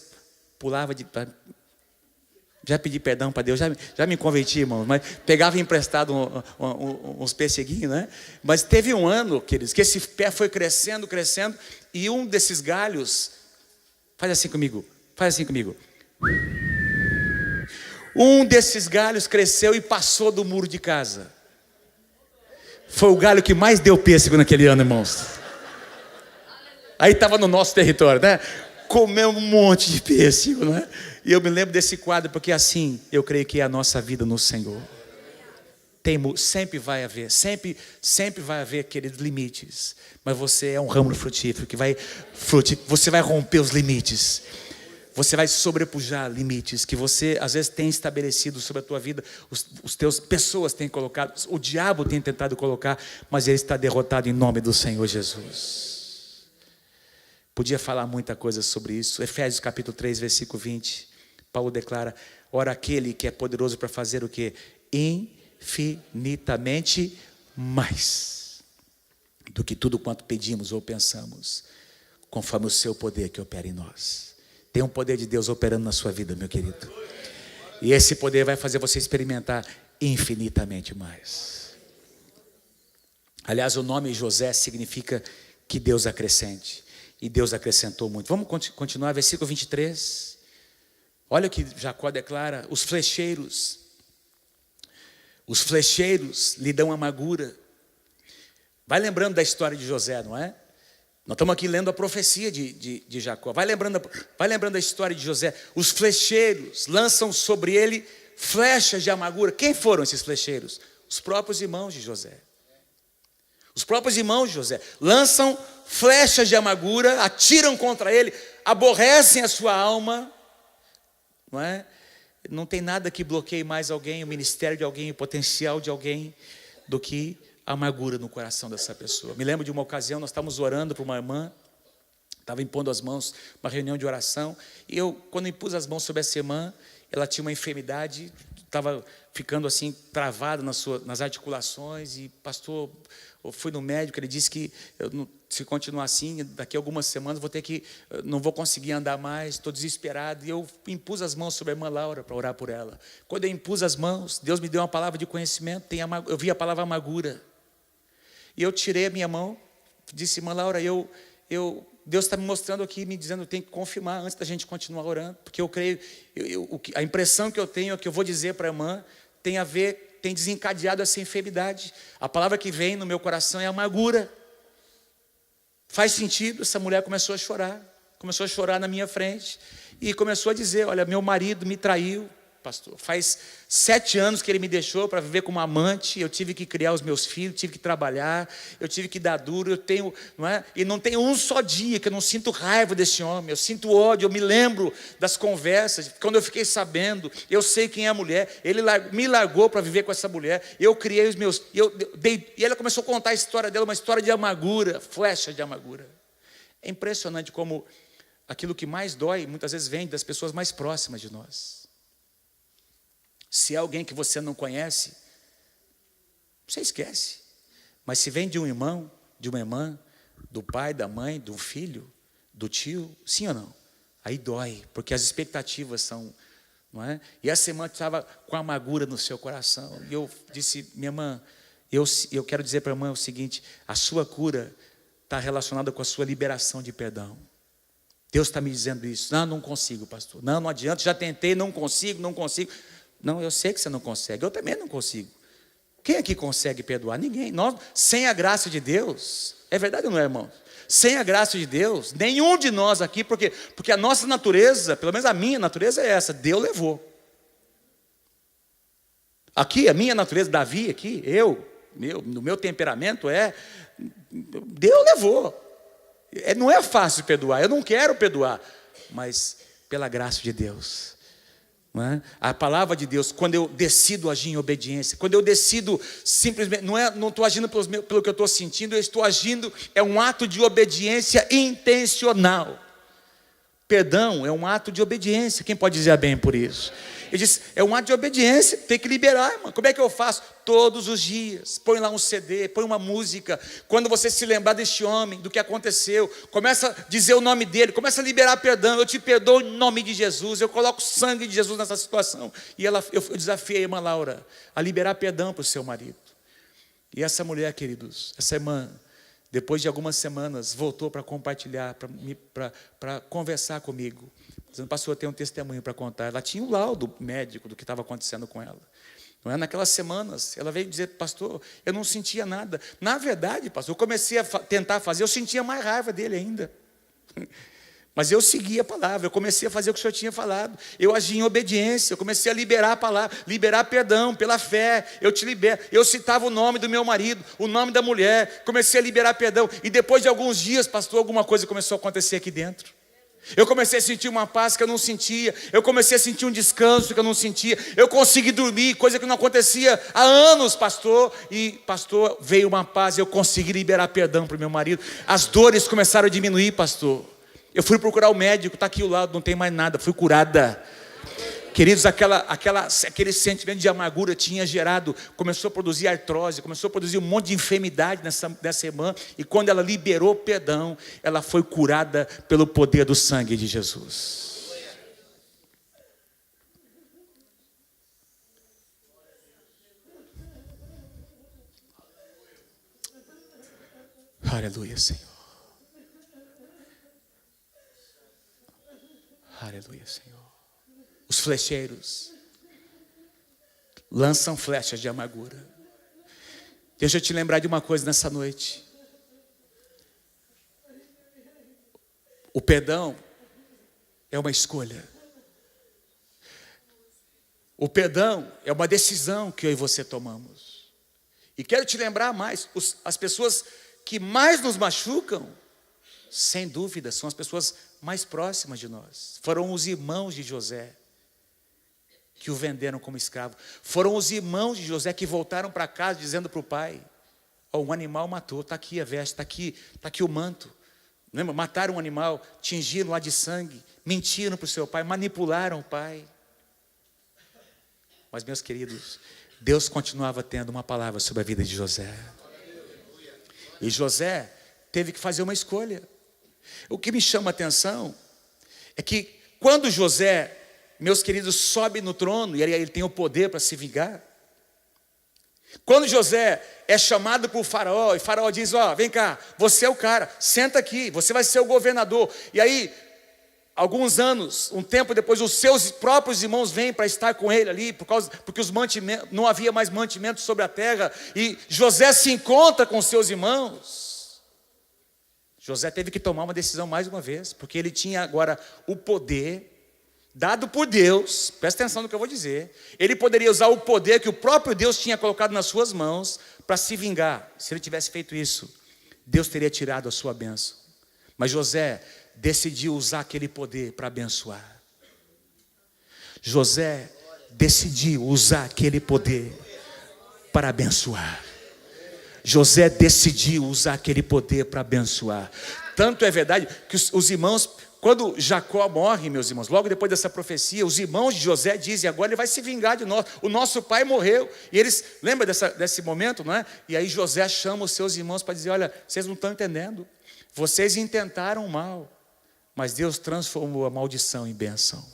pulava já pedi perdão para Deus, já me converti, irmão, mas pegava emprestado uns pesseguinhos, né? Mas teve um ano, queridos, que esse pé foi crescendo, e um desses galhos, faz assim comigo, um desses galhos cresceu e passou do muro de casa. Foi o galho que mais deu pêssego naquele ano, irmãos. Aí estava no nosso território, né? Comeu um monte de pêssego, né? E eu me lembro desse quadro, porque assim, eu creio que é a nossa vida no Senhor. Sempre vai haver, queridos, limites. Mas você é um ramo frutífero, você vai romper os limites. você vai sobrepujar limites que você às vezes tem estabelecido sobre a tua vida, os teus pessoas têm colocado, o diabo tem tentado colocar, mas ele está derrotado em nome do Senhor Jesus. Podia falar muita coisa sobre isso. Efésios capítulo 3, versículo 20. Paulo declara: ora, aquele que é poderoso para fazer o quê? Infinitamente mais do que tudo quanto pedimos ou pensamos, conforme o seu poder que opera em nós. Tem um poder de Deus operando na sua vida, meu querido. E esse poder vai fazer você experimentar infinitamente mais. Aliás, o nome José significa que Deus acrescente. E Deus acrescentou muito. Vamos continuar, versículo 23. Olha o que Jacó declara: os flecheiros lhe dão amargura. Vai lembrando da história de José, não é? Nós estamos aqui lendo a profecia de Jacó. Vai lembrando da história de José. Os flecheiros lançam sobre ele flechas de amargura. Quem foram esses flecheiros? Os próprios irmãos de José. Os próprios irmãos de José lançam flechas de amargura, atiram contra ele, aborrecem a sua alma, não é? Não tem nada que bloqueie mais alguém, o ministério de alguém, o potencial de alguém, do que a amargura no coração dessa pessoa. Me lembro de uma ocasião, nós estávamos orando para uma irmã, estava impondo as mãos, uma reunião de oração, e eu, quando impus as mãos sobre essa irmã, ela tinha uma enfermidade, estava ficando assim, travada nas articulações, e pastor, eu fui no médico, ele disse que se continuar assim, daqui a algumas semanas não vou conseguir andar mais, estou desesperado. E eu impus as mãos sobre a irmã Laura para orar por ela. Quando eu impus as mãos, Deus me deu uma palavra de conhecimento, eu vi a palavra amargura. E eu tirei a minha mão, disse: irmã Laura, Deus está me mostrando aqui, me dizendo, eu tenho que confirmar antes da gente continuar orando, porque eu creio, a impressão que eu tenho, que eu vou dizer para a irmã, tem desencadeado essa enfermidade. A palavra que vem no meu coração é amargura. Faz sentido? Essa mulher começou a chorar na minha frente, e começou a dizer: olha, meu marido me traiu, pastor, faz 7 anos que ele me deixou para viver como amante, eu tive que criar os meus filhos, tive que trabalhar, eu tive que dar duro, não é? E não tem um só dia que eu não sinto raiva desse homem, eu sinto ódio, eu me lembro das conversas, quando eu fiquei sabendo, eu sei quem é a mulher, ele me largou para viver com essa mulher, eu criei os meus, e ela começou a contar a história dela, uma história de amargura, flecha de amargura. É impressionante como aquilo que mais dói, muitas vezes vem das pessoas mais próximas de nós. Se é alguém que você não conhece, você esquece. Mas se vem de um irmão, de uma irmã, do pai, da mãe, do filho, do tio, sim ou não? Aí dói, porque as expectativas são, não é? E essa irmã estava com amargura no seu coração. E eu disse: minha irmã, eu quero dizer para a irmã o seguinte: a sua cura está relacionada com a sua liberação de perdão. Deus está me dizendo isso. Não consigo, pastor. Não adianta, já tentei, não consigo. Não, eu sei que você não consegue, eu também não consigo. Quem aqui consegue perdoar? Ninguém. Nós, sem a graça de Deus, é verdade ou não é, irmão? Sem a graça de Deus, nenhum de nós aqui, porque a nossa natureza, pelo menos a minha natureza é essa: Deus levou. Aqui, a minha natureza, Davi aqui, no meu temperamento Deus levou. Não é fácil perdoar, eu não quero perdoar, mas pela graça de Deus. Não é? A palavra de Deus, quando eu decido agir em obediência, quando eu decido simplesmente, não estou agindo pelo que eu estou sentindo, eu estou agindo, é um ato de obediência intencional. Perdão é um ato de obediência. Quem pode dizer amém por isso? Ele disse: é um ato de obediência, tem que liberar, irmão. Como é que eu faço? Todos os dias, põe lá um CD, põe uma música. Quando você se lembrar deste homem, do que aconteceu, começa a dizer o nome dele, começa a liberar perdão. Eu te perdoo em nome de Jesus, eu coloco o sangue de Jesus nessa situação. E eu desafiei a irmã Laura a liberar perdão para o seu marido. E essa mulher, queridos, essa irmã, depois de algumas semanas, voltou para compartilhar, para conversar comigo, dizendo: pastor, eu tenho um testemunho para contar. Ela tinha um laudo médico do que estava acontecendo com ela. Não é? Naquelas semanas, ela veio dizer: pastor, eu não sentia nada. Na verdade, pastor, eu comecei a tentar fazer, eu sentia mais raiva dele ainda. Mas eu segui a palavra, eu comecei a fazer o que o Senhor tinha falado. Eu agi em obediência, eu comecei a liberar a palavra, liberar perdão pela fé. Eu te libero. Eu citava o nome do meu marido, o nome da mulher, comecei a liberar perdão. E depois de alguns dias, pastor, alguma coisa começou a acontecer aqui dentro. Eu comecei a sentir uma paz que eu não sentia. Eu comecei a sentir um descanso que eu não sentia. Eu consegui dormir, coisa que não acontecia há anos, pastor. E, pastor, veio uma paz e eu consegui liberar perdão para o meu marido. As dores começaram a diminuir, pastor. Eu fui procurar o médico, está aqui ao lado, não tem mais nada, fui curada. Queridos, aquele sentimento de amargura tinha gerado, começou a produzir artrose, começou a produzir um monte de enfermidade nessa irmã. E quando ela liberou perdão, ela foi curada pelo poder do sangue de Jesus. Aleluia, Senhor. Aleluia, Senhor. Os flecheiros lançam flechas de amargura. Deixa eu te lembrar de uma coisa nessa noite. O perdão é uma escolha. O perdão é uma decisão que eu e você tomamos. E quero te lembrar mais, as pessoas que mais nos machucam, sem dúvida, são as pessoas mais próximas de nós. Foram os irmãos de José que o venderam como escravo. Foram os irmãos de José que voltaram para casa dizendo para o pai: um animal matou, está aqui a veste, está aqui o manto. Lembra? Mataram um animal, tingiram lá de sangue, mentiram para o seu pai, manipularam o pai. Mas, meus queridos, Deus continuava tendo uma palavra sobre a vida de José. E José teve que fazer uma escolha. O que me chama a atenção é que quando José, meus queridos, sobe no trono, e aí ele tem o poder para se vingar. Quando José é chamado por Faraó, e Faraó diz: vem cá, você é o cara, senta aqui, você vai ser o governador. E aí, alguns anos, um tempo depois, os seus próprios irmãos vêm para estar com ele ali, porque não havia mais mantimento sobre a terra, e José se encontra com seus irmãos. José teve que tomar uma decisão mais uma vez, porque ele tinha agora o poder dado por Deus. Presta atenção no que eu vou dizer. Ele poderia usar o poder que o próprio Deus tinha colocado nas suas mãos para se vingar. Se ele tivesse feito isso, Deus teria tirado a sua bênção. Mas José decidiu usar aquele poder para abençoar. José decidiu usar aquele poder para abençoar. José decidiu usar aquele poder para abençoar. Tanto é verdade que os irmãos, quando Jacó morre, meus irmãos, logo depois dessa profecia, os irmãos de José dizem: agora ele vai se vingar de nós, o nosso pai morreu. E eles, lembra desse momento, não é? E aí José chama os seus irmãos para dizer: olha, vocês não estão entendendo, vocês intentaram o mal, mas Deus transformou a maldição em bênção.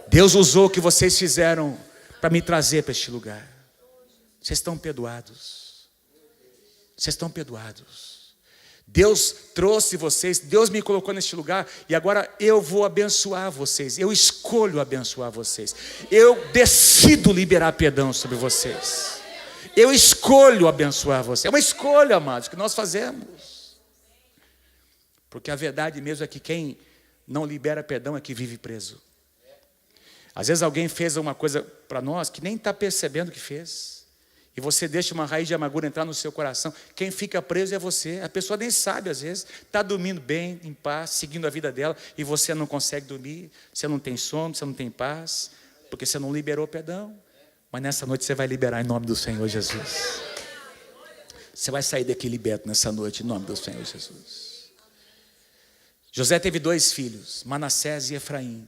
Deus usou o que vocês fizeram para me trazer para este lugar. Vocês estão perdoados. Vocês estão perdoados. Deus trouxe vocês, Deus me colocou neste lugar, e agora eu vou abençoar vocês. Eu escolho abençoar vocês. Eu decido liberar perdão sobre vocês. Eu escolho abençoar vocês. É uma escolha, amados, que nós fazemos. Porque a verdade mesmo é que quem não libera perdão é que vive preso. Às vezes alguém fez uma coisa para nós que nem está percebendo que fez. E você deixa uma raiz de amargura entrar no seu coração. Quem fica preso é você. A pessoa nem sabe, às vezes. Está dormindo bem, em paz, seguindo a vida dela. E você não consegue dormir. Você não tem sono, você não tem paz. Porque você não liberou perdão. Mas nessa noite você vai liberar em nome do Senhor Jesus. Você vai sair daqui liberto nessa noite, em nome do Senhor Jesus. José teve 2 filhos, Manassés e Efraim.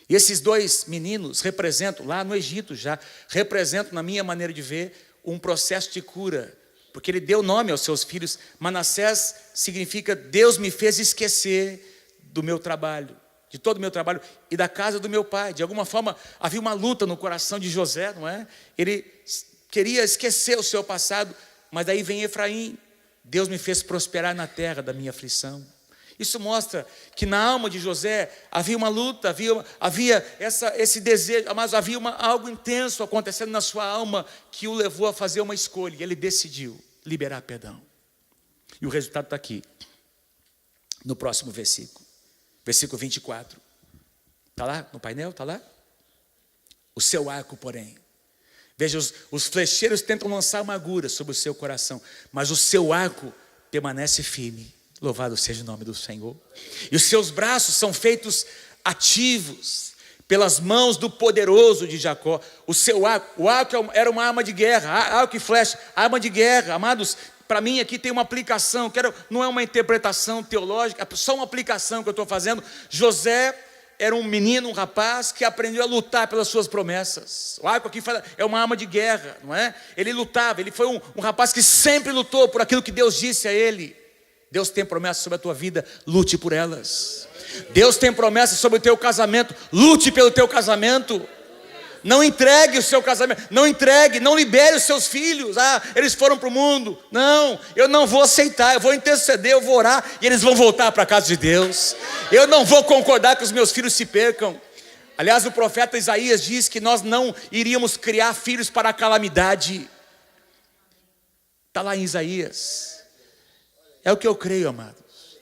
E esses 2 meninos representam, lá no Egito já, representam, na minha maneira de ver, um processo de cura, porque ele deu nome aos seus filhos. Manassés significa: Deus me fez esquecer do meu trabalho, de todo o meu trabalho e da casa do meu pai. De alguma forma havia uma luta no coração de José, não é? Ele queria esquecer o seu passado, mas daí vem Efraim: Deus me fez prosperar na terra da minha aflição. Isso mostra que na alma de José havia uma luta, havia esse desejo, mas havia algo intenso acontecendo na sua alma que o levou a fazer uma escolha. E ele decidiu liberar perdão. E o resultado está aqui, no próximo versículo. Versículo 24. Está lá no painel? Está lá? O seu arco, porém. Veja, os flecheiros tentam lançar amargura sobre o seu coração, mas o seu arco permanece firme. Louvado seja o nome do Senhor. E os seus braços são feitos ativos pelas mãos do poderoso de Jacó. O seu arco, o arco era uma arma de guerra, arco e flecha, arma de guerra. Amados, para mim aqui tem uma aplicação, não é uma interpretação teológica, é só uma aplicação que eu estou fazendo. José era um menino, um rapaz que aprendeu a lutar pelas suas promessas. O arco aqui é uma arma de guerra, não é? Ele lutava, ele foi um rapaz que sempre lutou por aquilo que Deus disse a ele. Deus tem promessas sobre a tua vida, lute por elas. Deus tem promessas sobre o teu casamento, lute pelo teu casamento. Não entregue o seu casamento, não libere os seus filhos. Eles foram para o mundo. Não, eu não vou aceitar, eu vou interceder, eu vou orar e eles vão voltar para a casa de Deus. Eu não vou concordar que os meus filhos se percam. Aliás, o profeta Isaías diz que nós não iríamos criar filhos para a calamidade. Está lá em Isaías. É o que eu creio, amados.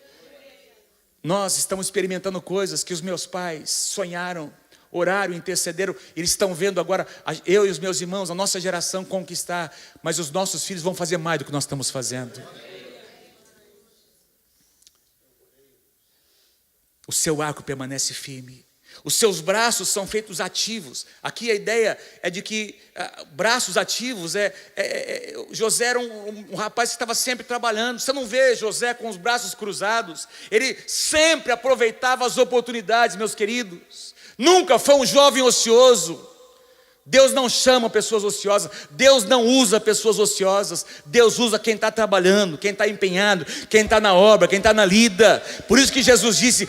Nós estamos experimentando coisas que os meus pais sonharam, oraram, intercederam. Eles estão vendo agora, eu e os meus irmãos, a nossa geração conquistar. Mas os nossos filhos vão fazer mais do que nós estamos fazendo. O seu arco permanece firme. Os seus braços são feitos ativos. Aqui a ideia é de que braços ativos, José era um rapaz que estava sempre trabalhando. Você não vê José com os braços cruzados. Ele sempre aproveitava as oportunidades, meus queridos. Nunca foi um jovem ocioso. Deus não chama pessoas ociosas. Deus não usa pessoas ociosas. Deus usa quem está trabalhando, quem está empenhado, quem está na obra, quem está na lida. Por isso que Jesus disse: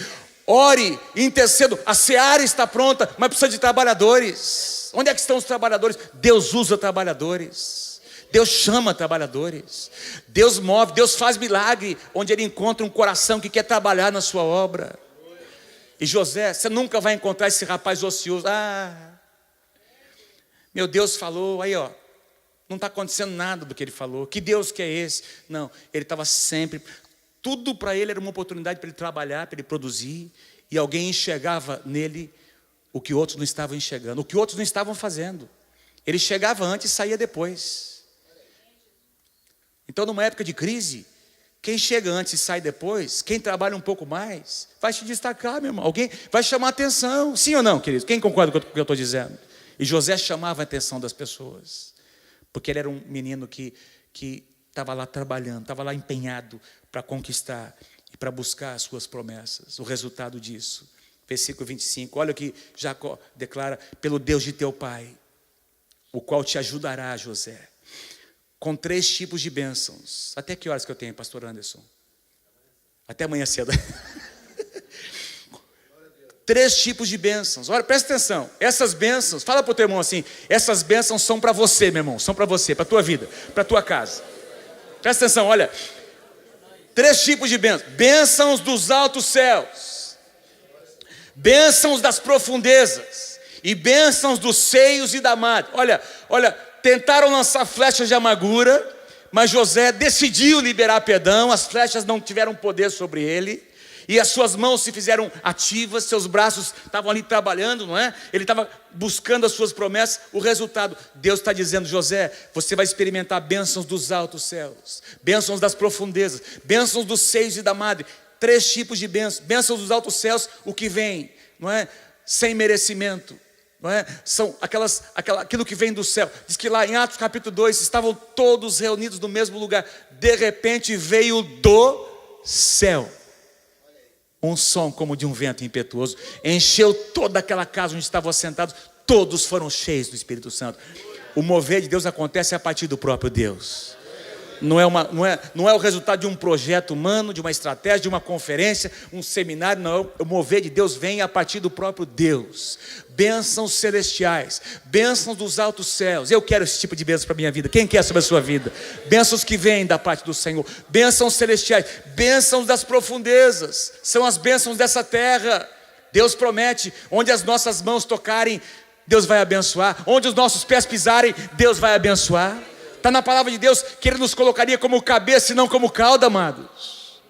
ore, intercedo, a seara está pronta, mas precisa de trabalhadores. Onde é que estão os trabalhadores? Deus usa trabalhadores. Deus chama trabalhadores. Deus move, Deus faz milagre onde Ele encontra um coração que quer trabalhar na sua obra. E José, você nunca vai encontrar esse rapaz ocioso. Meu Deus falou, aí ó, não está acontecendo nada do que Ele falou. Que Deus que é esse? Não, ele estava sempre... Tudo para ele era uma oportunidade para ele trabalhar, para ele produzir. E alguém enxergava nele o que outros não estavam enxergando, o que outros não estavam fazendo. Ele chegava antes e saía depois. Então, numa época de crise, quem chega antes e sai depois, quem trabalha um pouco mais, vai se destacar, meu irmão. Alguém vai chamar atenção. Sim ou não, querido? Quem concorda com o que eu estou dizendo? E José chamava a atenção das pessoas, porque ele era um menino que estava lá trabalhando, estava lá empenhado para conquistar e para buscar as suas promessas. O resultado disso, versículo 25, olha o que Jacó declara: pelo Deus de teu pai, o qual te ajudará, José, com 3 tipos de bênçãos. Até que horas que eu tenho, pastor Anderson? Até amanhã cedo. 3 tipos de bênçãos. Olha, presta atenção, essas bênçãos, fala para o teu irmão assim: essas bênçãos são para você, meu irmão, são para você, para a tua vida, para a tua casa. Presta atenção, olha, 3 tipos de bênçãos: bênçãos dos altos céus, bênçãos das profundezas e bênçãos dos seios e da madre. Olha, tentaram lançar flechas de amargura, mas José decidiu liberar perdão. As flechas não tiveram poder sobre ele. E as suas mãos se fizeram ativas, seus braços estavam ali trabalhando, não é? Ele estava buscando as suas promessas. O resultado, Deus está dizendo: José, você vai experimentar bênçãos dos altos céus, bênçãos das profundezas, bênçãos dos seios e da madre. 3 tipos de bênçãos. Bênçãos dos altos céus, o que vem, não é? Sem merecimento, não é? São aquilo que vem do céu. Diz que lá em Atos capítulo 2, estavam todos reunidos no mesmo lugar. De repente veio do céu um som como de um vento impetuoso, encheu toda aquela casa onde estavam assentados. Todos foram cheios do Espírito Santo. O mover de Deus acontece a partir do próprio Deus. Não é o resultado de um projeto humano, de uma estratégia, de uma conferência, um seminário. Não, o mover de Deus vem a partir do próprio Deus. Bênçãos celestiais, bênçãos dos altos céus. Eu quero esse tipo de bênção para a minha vida. Quem quer sobre a sua vida? Bênçãos que vêm da parte do Senhor. Bênçãos celestiais, bênçãos das profundezas. São as bênçãos dessa terra. Deus promete: onde as nossas mãos tocarem, Deus vai abençoar. Onde os nossos pés pisarem, Deus vai abençoar. Está na palavra de Deus que Ele nos colocaria como cabeça e não como cauda, amados.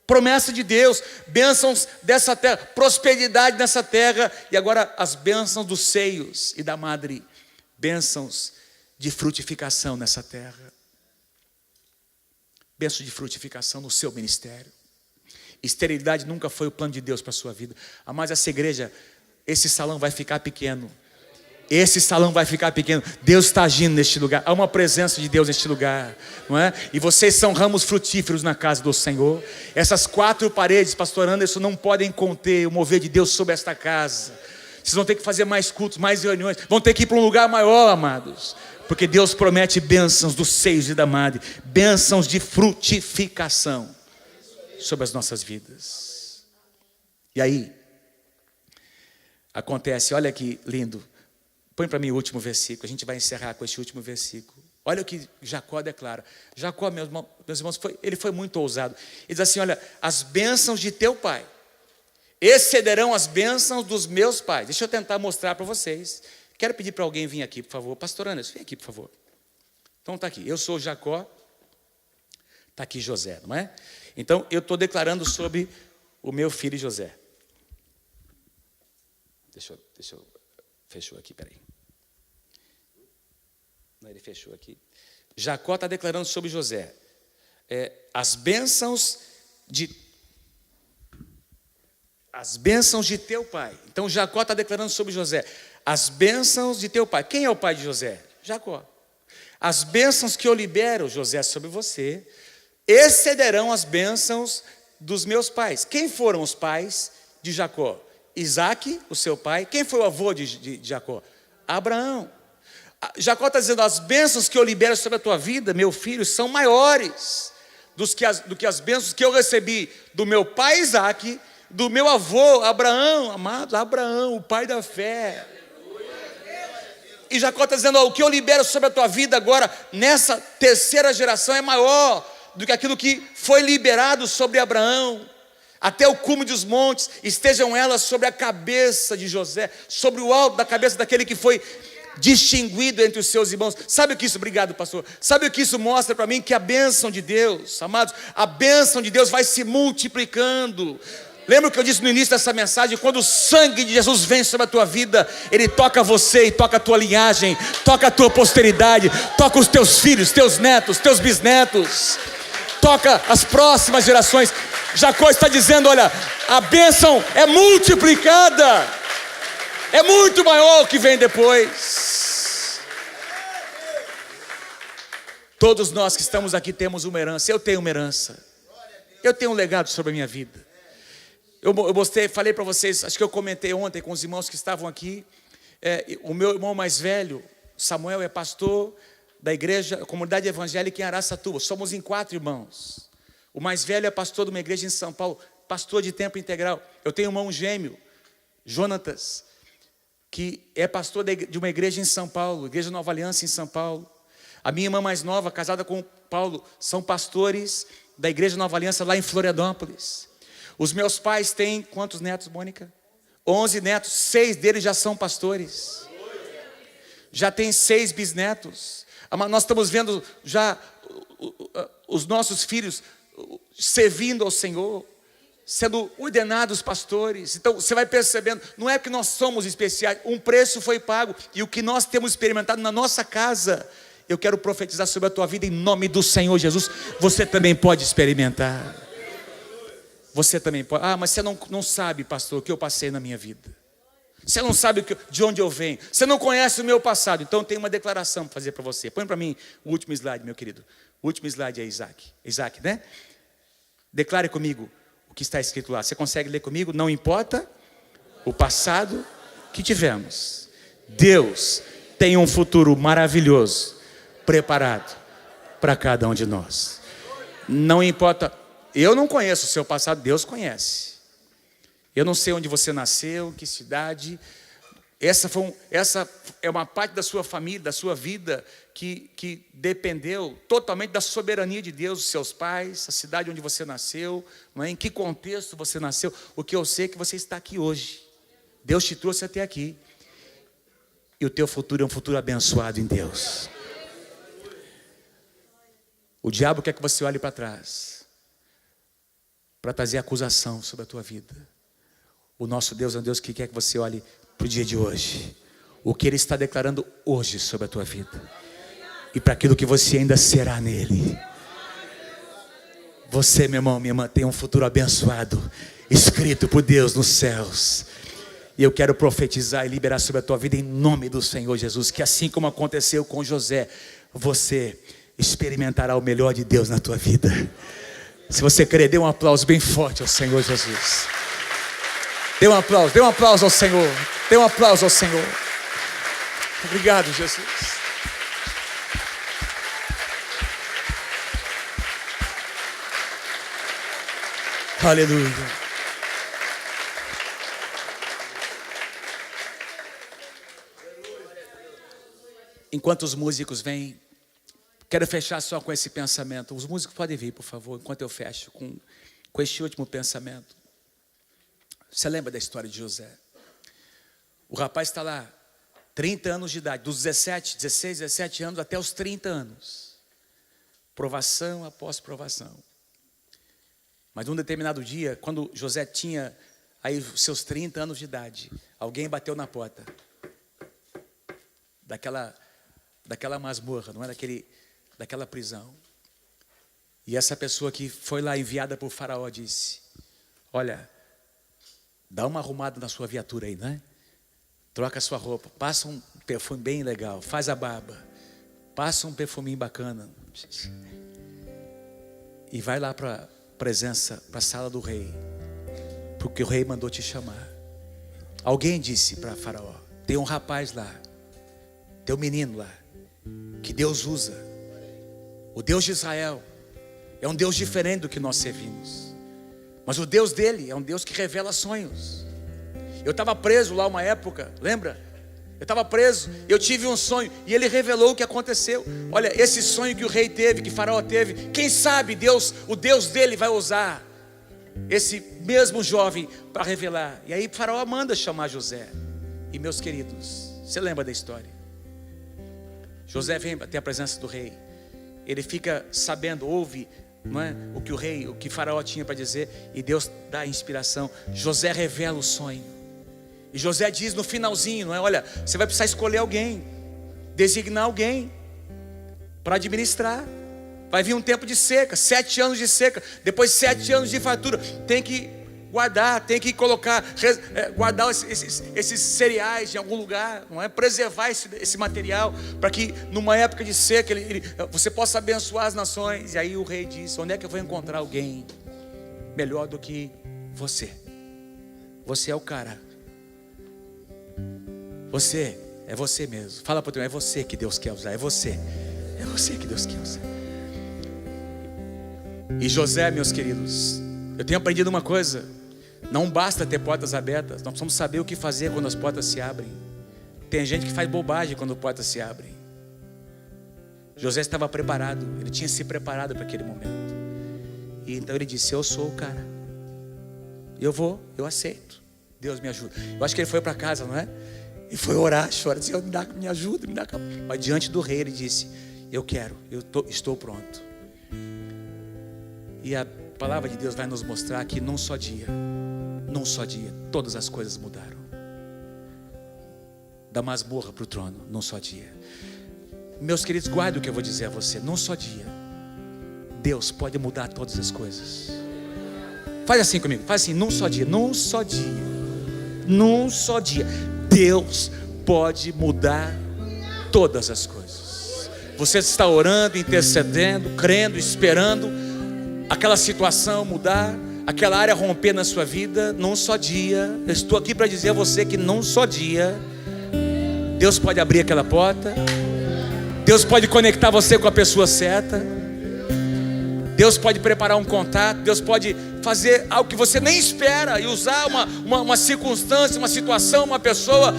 Promessa de Deus, bênçãos dessa terra, prosperidade nessa terra. E agora as bênçãos dos seios e da madre, bênçãos de frutificação nessa terra. bênção de frutificação no seu ministério. Esterilidade nunca foi o plano de Deus para a sua vida. Mas essa igreja, esse salão vai ficar pequeno. Esse salão vai ficar pequeno. Deus está agindo neste lugar. Há uma presença de Deus neste lugar, não é? E vocês são ramos frutíferos na casa do Senhor. Essas 4 paredes, pastor Anderson, não podem conter o mover de Deus sobre esta casa. Vocês vão ter que fazer mais cultos, mais reuniões. Vão ter que ir para um lugar maior, amados. Porque Deus promete bênçãos dos seios de Damade, bênçãos de frutificação sobre as nossas vidas. E aí, acontece, olha que lindo. Põe para mim o último versículo, a gente vai encerrar com este último versículo. Olha o que Jacó declara. Jacó, meus irmãos, ele foi muito ousado. Ele diz assim, olha, as bênçãos de teu pai excederão as bênçãos dos meus pais. Deixa eu tentar mostrar para vocês. Quero pedir para alguém vir aqui, por favor. Pastor Anderson, vem aqui, por favor. Então está aqui, eu sou Jacó, está aqui José, não é? Então eu estou declarando sobre o meu filho José. Deixa eu fechou aqui, peraí. Não, ele fechou aqui. Jacó está declarando sobre José. As bênçãos de teu pai. Então Jacó está declarando sobre José. As bênçãos de teu pai. Quem é o pai de José? Jacó. As bênçãos que eu libero, José, sobre você, excederão as bênçãos dos meus pais. Quem foram os pais de Jacó? Isaac, o seu pai. Quem foi o avô de Jacó? Abraão. Jacó está dizendo, as bênçãos que eu libero sobre a tua vida, meu filho, são maiores do que as bênçãos que eu recebi do meu pai Isaac, do meu avô Abraão, amado, Abraão, o pai da fé. E Jacó está dizendo, o que eu libero sobre a tua vida agora, nessa terceira geração, é maior do que aquilo que foi liberado sobre Abraão. Até o cume dos montes, estejam elas sobre a cabeça de José, sobre o alto da cabeça daquele que foi distinguido entre os seus irmãos. Sabe o que isso, obrigado pastor, sabe o que isso mostra para mim? Que a bênção de Deus, amados, a bênção de Deus vai se multiplicando. Lembra o que eu disse no início dessa mensagem? Quando o sangue de Jesus vem sobre a tua vida, ele toca você e toca a tua linhagem, toca a tua posteridade, toca os teus filhos, teus netos, teus bisnetos, toca as próximas gerações. Jacó está dizendo, olha, a bênção é multiplicada, é muito maior o que vem depois. Todos nós que estamos aqui temos uma herança. Eu tenho uma herança, eu tenho um legado sobre a minha vida. Eu falei para vocês, acho que eu comentei ontem com os irmãos que estavam aqui, o meu irmão mais velho, Samuel, é pastor da igreja, comunidade evangélica em Araçatuba. Somos em 4 irmãos. O mais velho é pastor de uma igreja em São Paulo, pastor de tempo integral. Eu tenho um irmão gêmeo, Jonatas, que é pastor de uma igreja em São Paulo, Igreja Nova Aliança em São Paulo. A minha irmã mais nova, casada com o Paulo, são pastores da Igreja Nova Aliança lá em Florianópolis. Os meus pais têm quantos netos, Mônica? 11 netos, 6 deles já são pastores. Já tem 6 bisnetos. Nós estamos vendo já os nossos filhos servindo ao Senhor, sendo ordenados pastores. Então você vai percebendo, não é que nós somos especiais, um preço foi pago, e o que nós temos experimentado na nossa casa, eu quero profetizar sobre a tua vida em nome do Senhor Jesus. Você também pode experimentar. Você também pode. Mas você não sabe, pastor, o que eu passei na minha vida. Você não sabe de onde eu venho. Você não conhece o meu passado. Então tem uma declaração para fazer para você. Põe para mim o último slide, meu querido. O último slide é Isaac. Isaac, né? Declare comigo o que está escrito lá. Você consegue ler comigo? Não importa o passado que tivemos. Deus tem um futuro maravilhoso preparado para cada um de nós. Não importa. Eu não conheço o seu passado, Deus conhece. Eu não sei onde você nasceu, que cidade. Essa é uma parte da sua família, da sua vida, que dependeu totalmente da soberania de Deus, dos seus pais, a cidade onde você nasceu, não é? Em que contexto você nasceu. O que eu sei é que você está aqui hoje. Deus te trouxe até aqui. E o teu futuro é um futuro abençoado em Deus. O diabo quer que você olhe para trás, para trazer acusação sobre a tua vida. O nosso Deus é um Deus que quer que você olhe para o dia de hoje, o que Ele está declarando hoje sobre a tua vida, e para aquilo que você ainda será nele. Você, meu irmão, minha irmã, tem um futuro abençoado, escrito por Deus nos céus. E eu quero profetizar e liberar sobre a tua vida em nome do Senhor Jesus, que assim como aconteceu com José, você experimentará o melhor de Deus na tua vida. Se você crer, dê um aplauso bem forte ao Senhor Jesus. Dê um aplauso ao Senhor. Dê um aplauso ao Senhor. Obrigado, Jesus. Aleluia. Enquanto os músicos vêm, quero fechar só com esse pensamento. Os músicos podem vir, por favor, enquanto eu fecho com este último pensamento. Você lembra da história de José? O rapaz está lá, 30 anos de idade, dos 16, 17 anos até os 30 anos. Provação após provação. Mas num determinado dia, quando José tinha aí os seus 30 anos de idade, alguém bateu na porta daquela masmorra, não é? Daquela prisão. E essa pessoa que foi lá enviada por Faraó disse: olha, dá uma arrumada na sua viatura aí, né? Troca a sua roupa, passa um perfume bem legal, faz a barba, passa um perfuminho bacana e vai lá para presença, para a sala do rei, porque o rei mandou te chamar. Alguém disse para Faraó: tem um rapaz lá, tem um menino lá, que Deus usa. O Deus de Israel é um Deus diferente do que nós servimos, mas o Deus dele é um Deus que revela sonhos. Eu estava preso lá uma época, lembra? Eu estava preso, eu tive um sonho e ele revelou o que aconteceu. Olha, esse sonho que o rei teve, que Faraó teve, quem sabe Deus, o Deus dele vai usar esse mesmo jovem para revelar. E aí Faraó manda chamar José. E meus queridos, você lembra da história? José vem até a presença do rei. Ele fica sabendo, ouve, não é, o que Faraó tinha para dizer, e Deus dá a inspiração. José revela o sonho. E José diz no finalzinho, não é? Olha, você vai precisar escolher alguém, designar alguém para administrar. Vai vir um tempo de seca, 7 anos de seca, depois 7 anos de fartura. Tem que guardar, tem que colocar, guardar esses cereais em algum lugar, não é? Preservar esse material, para que numa época de seca você possa abençoar as nações. E aí o rei diz: onde é que eu vou encontrar alguém melhor do que você? Você é o cara. Você, é você mesmo. Fala para o teu irmão: é você que Deus quer usar, é você que Deus quer usar. E José, meus queridos, eu tenho aprendido uma coisa: não basta ter portas abertas, nós precisamos saber o que fazer quando as portas se abrem. Tem gente que faz bobagem quando as portas se abrem. José estava preparado, ele tinha se preparado para aquele momento. E então ele disse: eu sou o cara, eu aceito, Deus me ajuda. Eu acho que ele foi para casa, não é? E foi orar, chorar, disse: me ajuda, me dá. Mas diante do rei ele disse: eu quero, estou pronto. E a palavra de Deus vai nos mostrar que num só dia, todas as coisas mudaram. Da masmorra para o trono, num só dia. Meus queridos, guardem o que eu vou dizer a você. Num só dia, Deus pode mudar todas as coisas. Faz assim comigo, faz assim: num só dia, Deus pode mudar todas as coisas. Você está orando, intercedendo, crendo, esperando aquela situação mudar, aquela área romper na sua vida. Num só dia, eu estou aqui para dizer a você que num só dia Deus pode abrir aquela porta, Deus pode conectar você com a pessoa certa, Deus pode preparar um contato, Deus pode fazer algo que você nem espera e usar uma circunstância, uma situação, uma pessoa,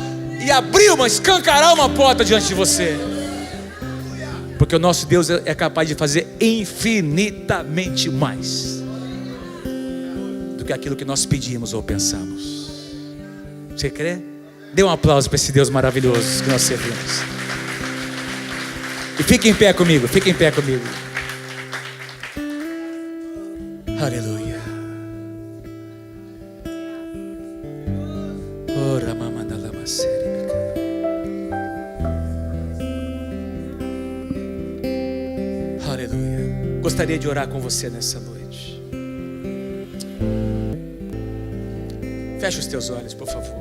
e abrir escancarar uma porta diante de você. Porque o nosso Deus é capaz de fazer infinitamente mais do que aquilo que nós pedimos ou pensamos. Você crê? Dê um aplauso para esse Deus maravilhoso que nós servimos. E fique em pé comigo, Aleluia. Aleluia. Gostaria de orar com você nessa noite. Fecha os teus olhos, por favor.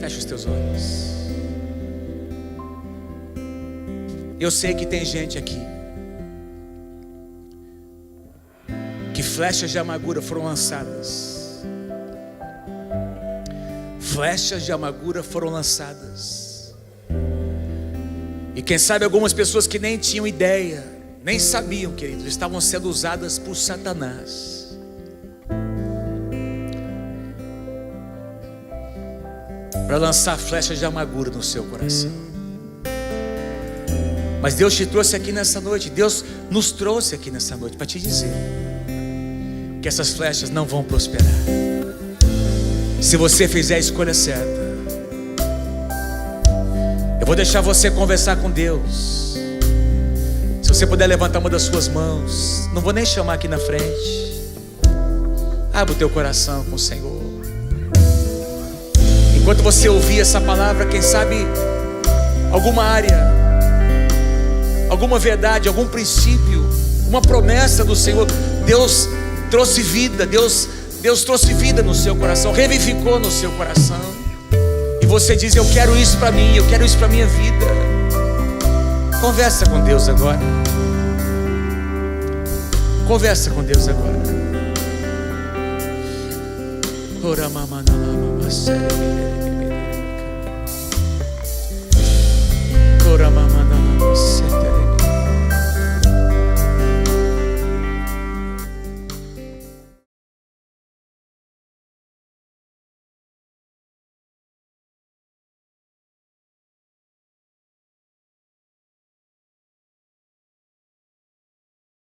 Fecha os teus olhos. Eu sei que tem gente aqui que flechas de amargura foram lançadas. Flechas de amargura foram lançadas. E quem sabe algumas pessoas que nem tinham ideia, nem sabiam, queridos, estavam sendo usadas por Satanás. Para lançar flechas de amargura no seu coração. Mas Deus te trouxe aqui nessa noite. Deus nos trouxe aqui nessa noite para te dizer que essas flechas não vão prosperar se você fizer a escolha certa. Eu vou deixar você conversar com Deus. Se você puder levantar uma das suas mãos, não vou nem chamar aqui na frente. Abra o teu coração com o Senhor. Enquanto você ouvir essa palavra, quem sabe alguma área, alguma verdade, algum princípio, uma promessa do Senhor, Deus trouxe vida, Deus trouxe vida no seu coração, revivificou no seu coração, e você diz: eu quero isso para mim, eu quero isso para minha vida. Conversa com Deus agora. Conversa com Deus agora. Ora mamana mama sério.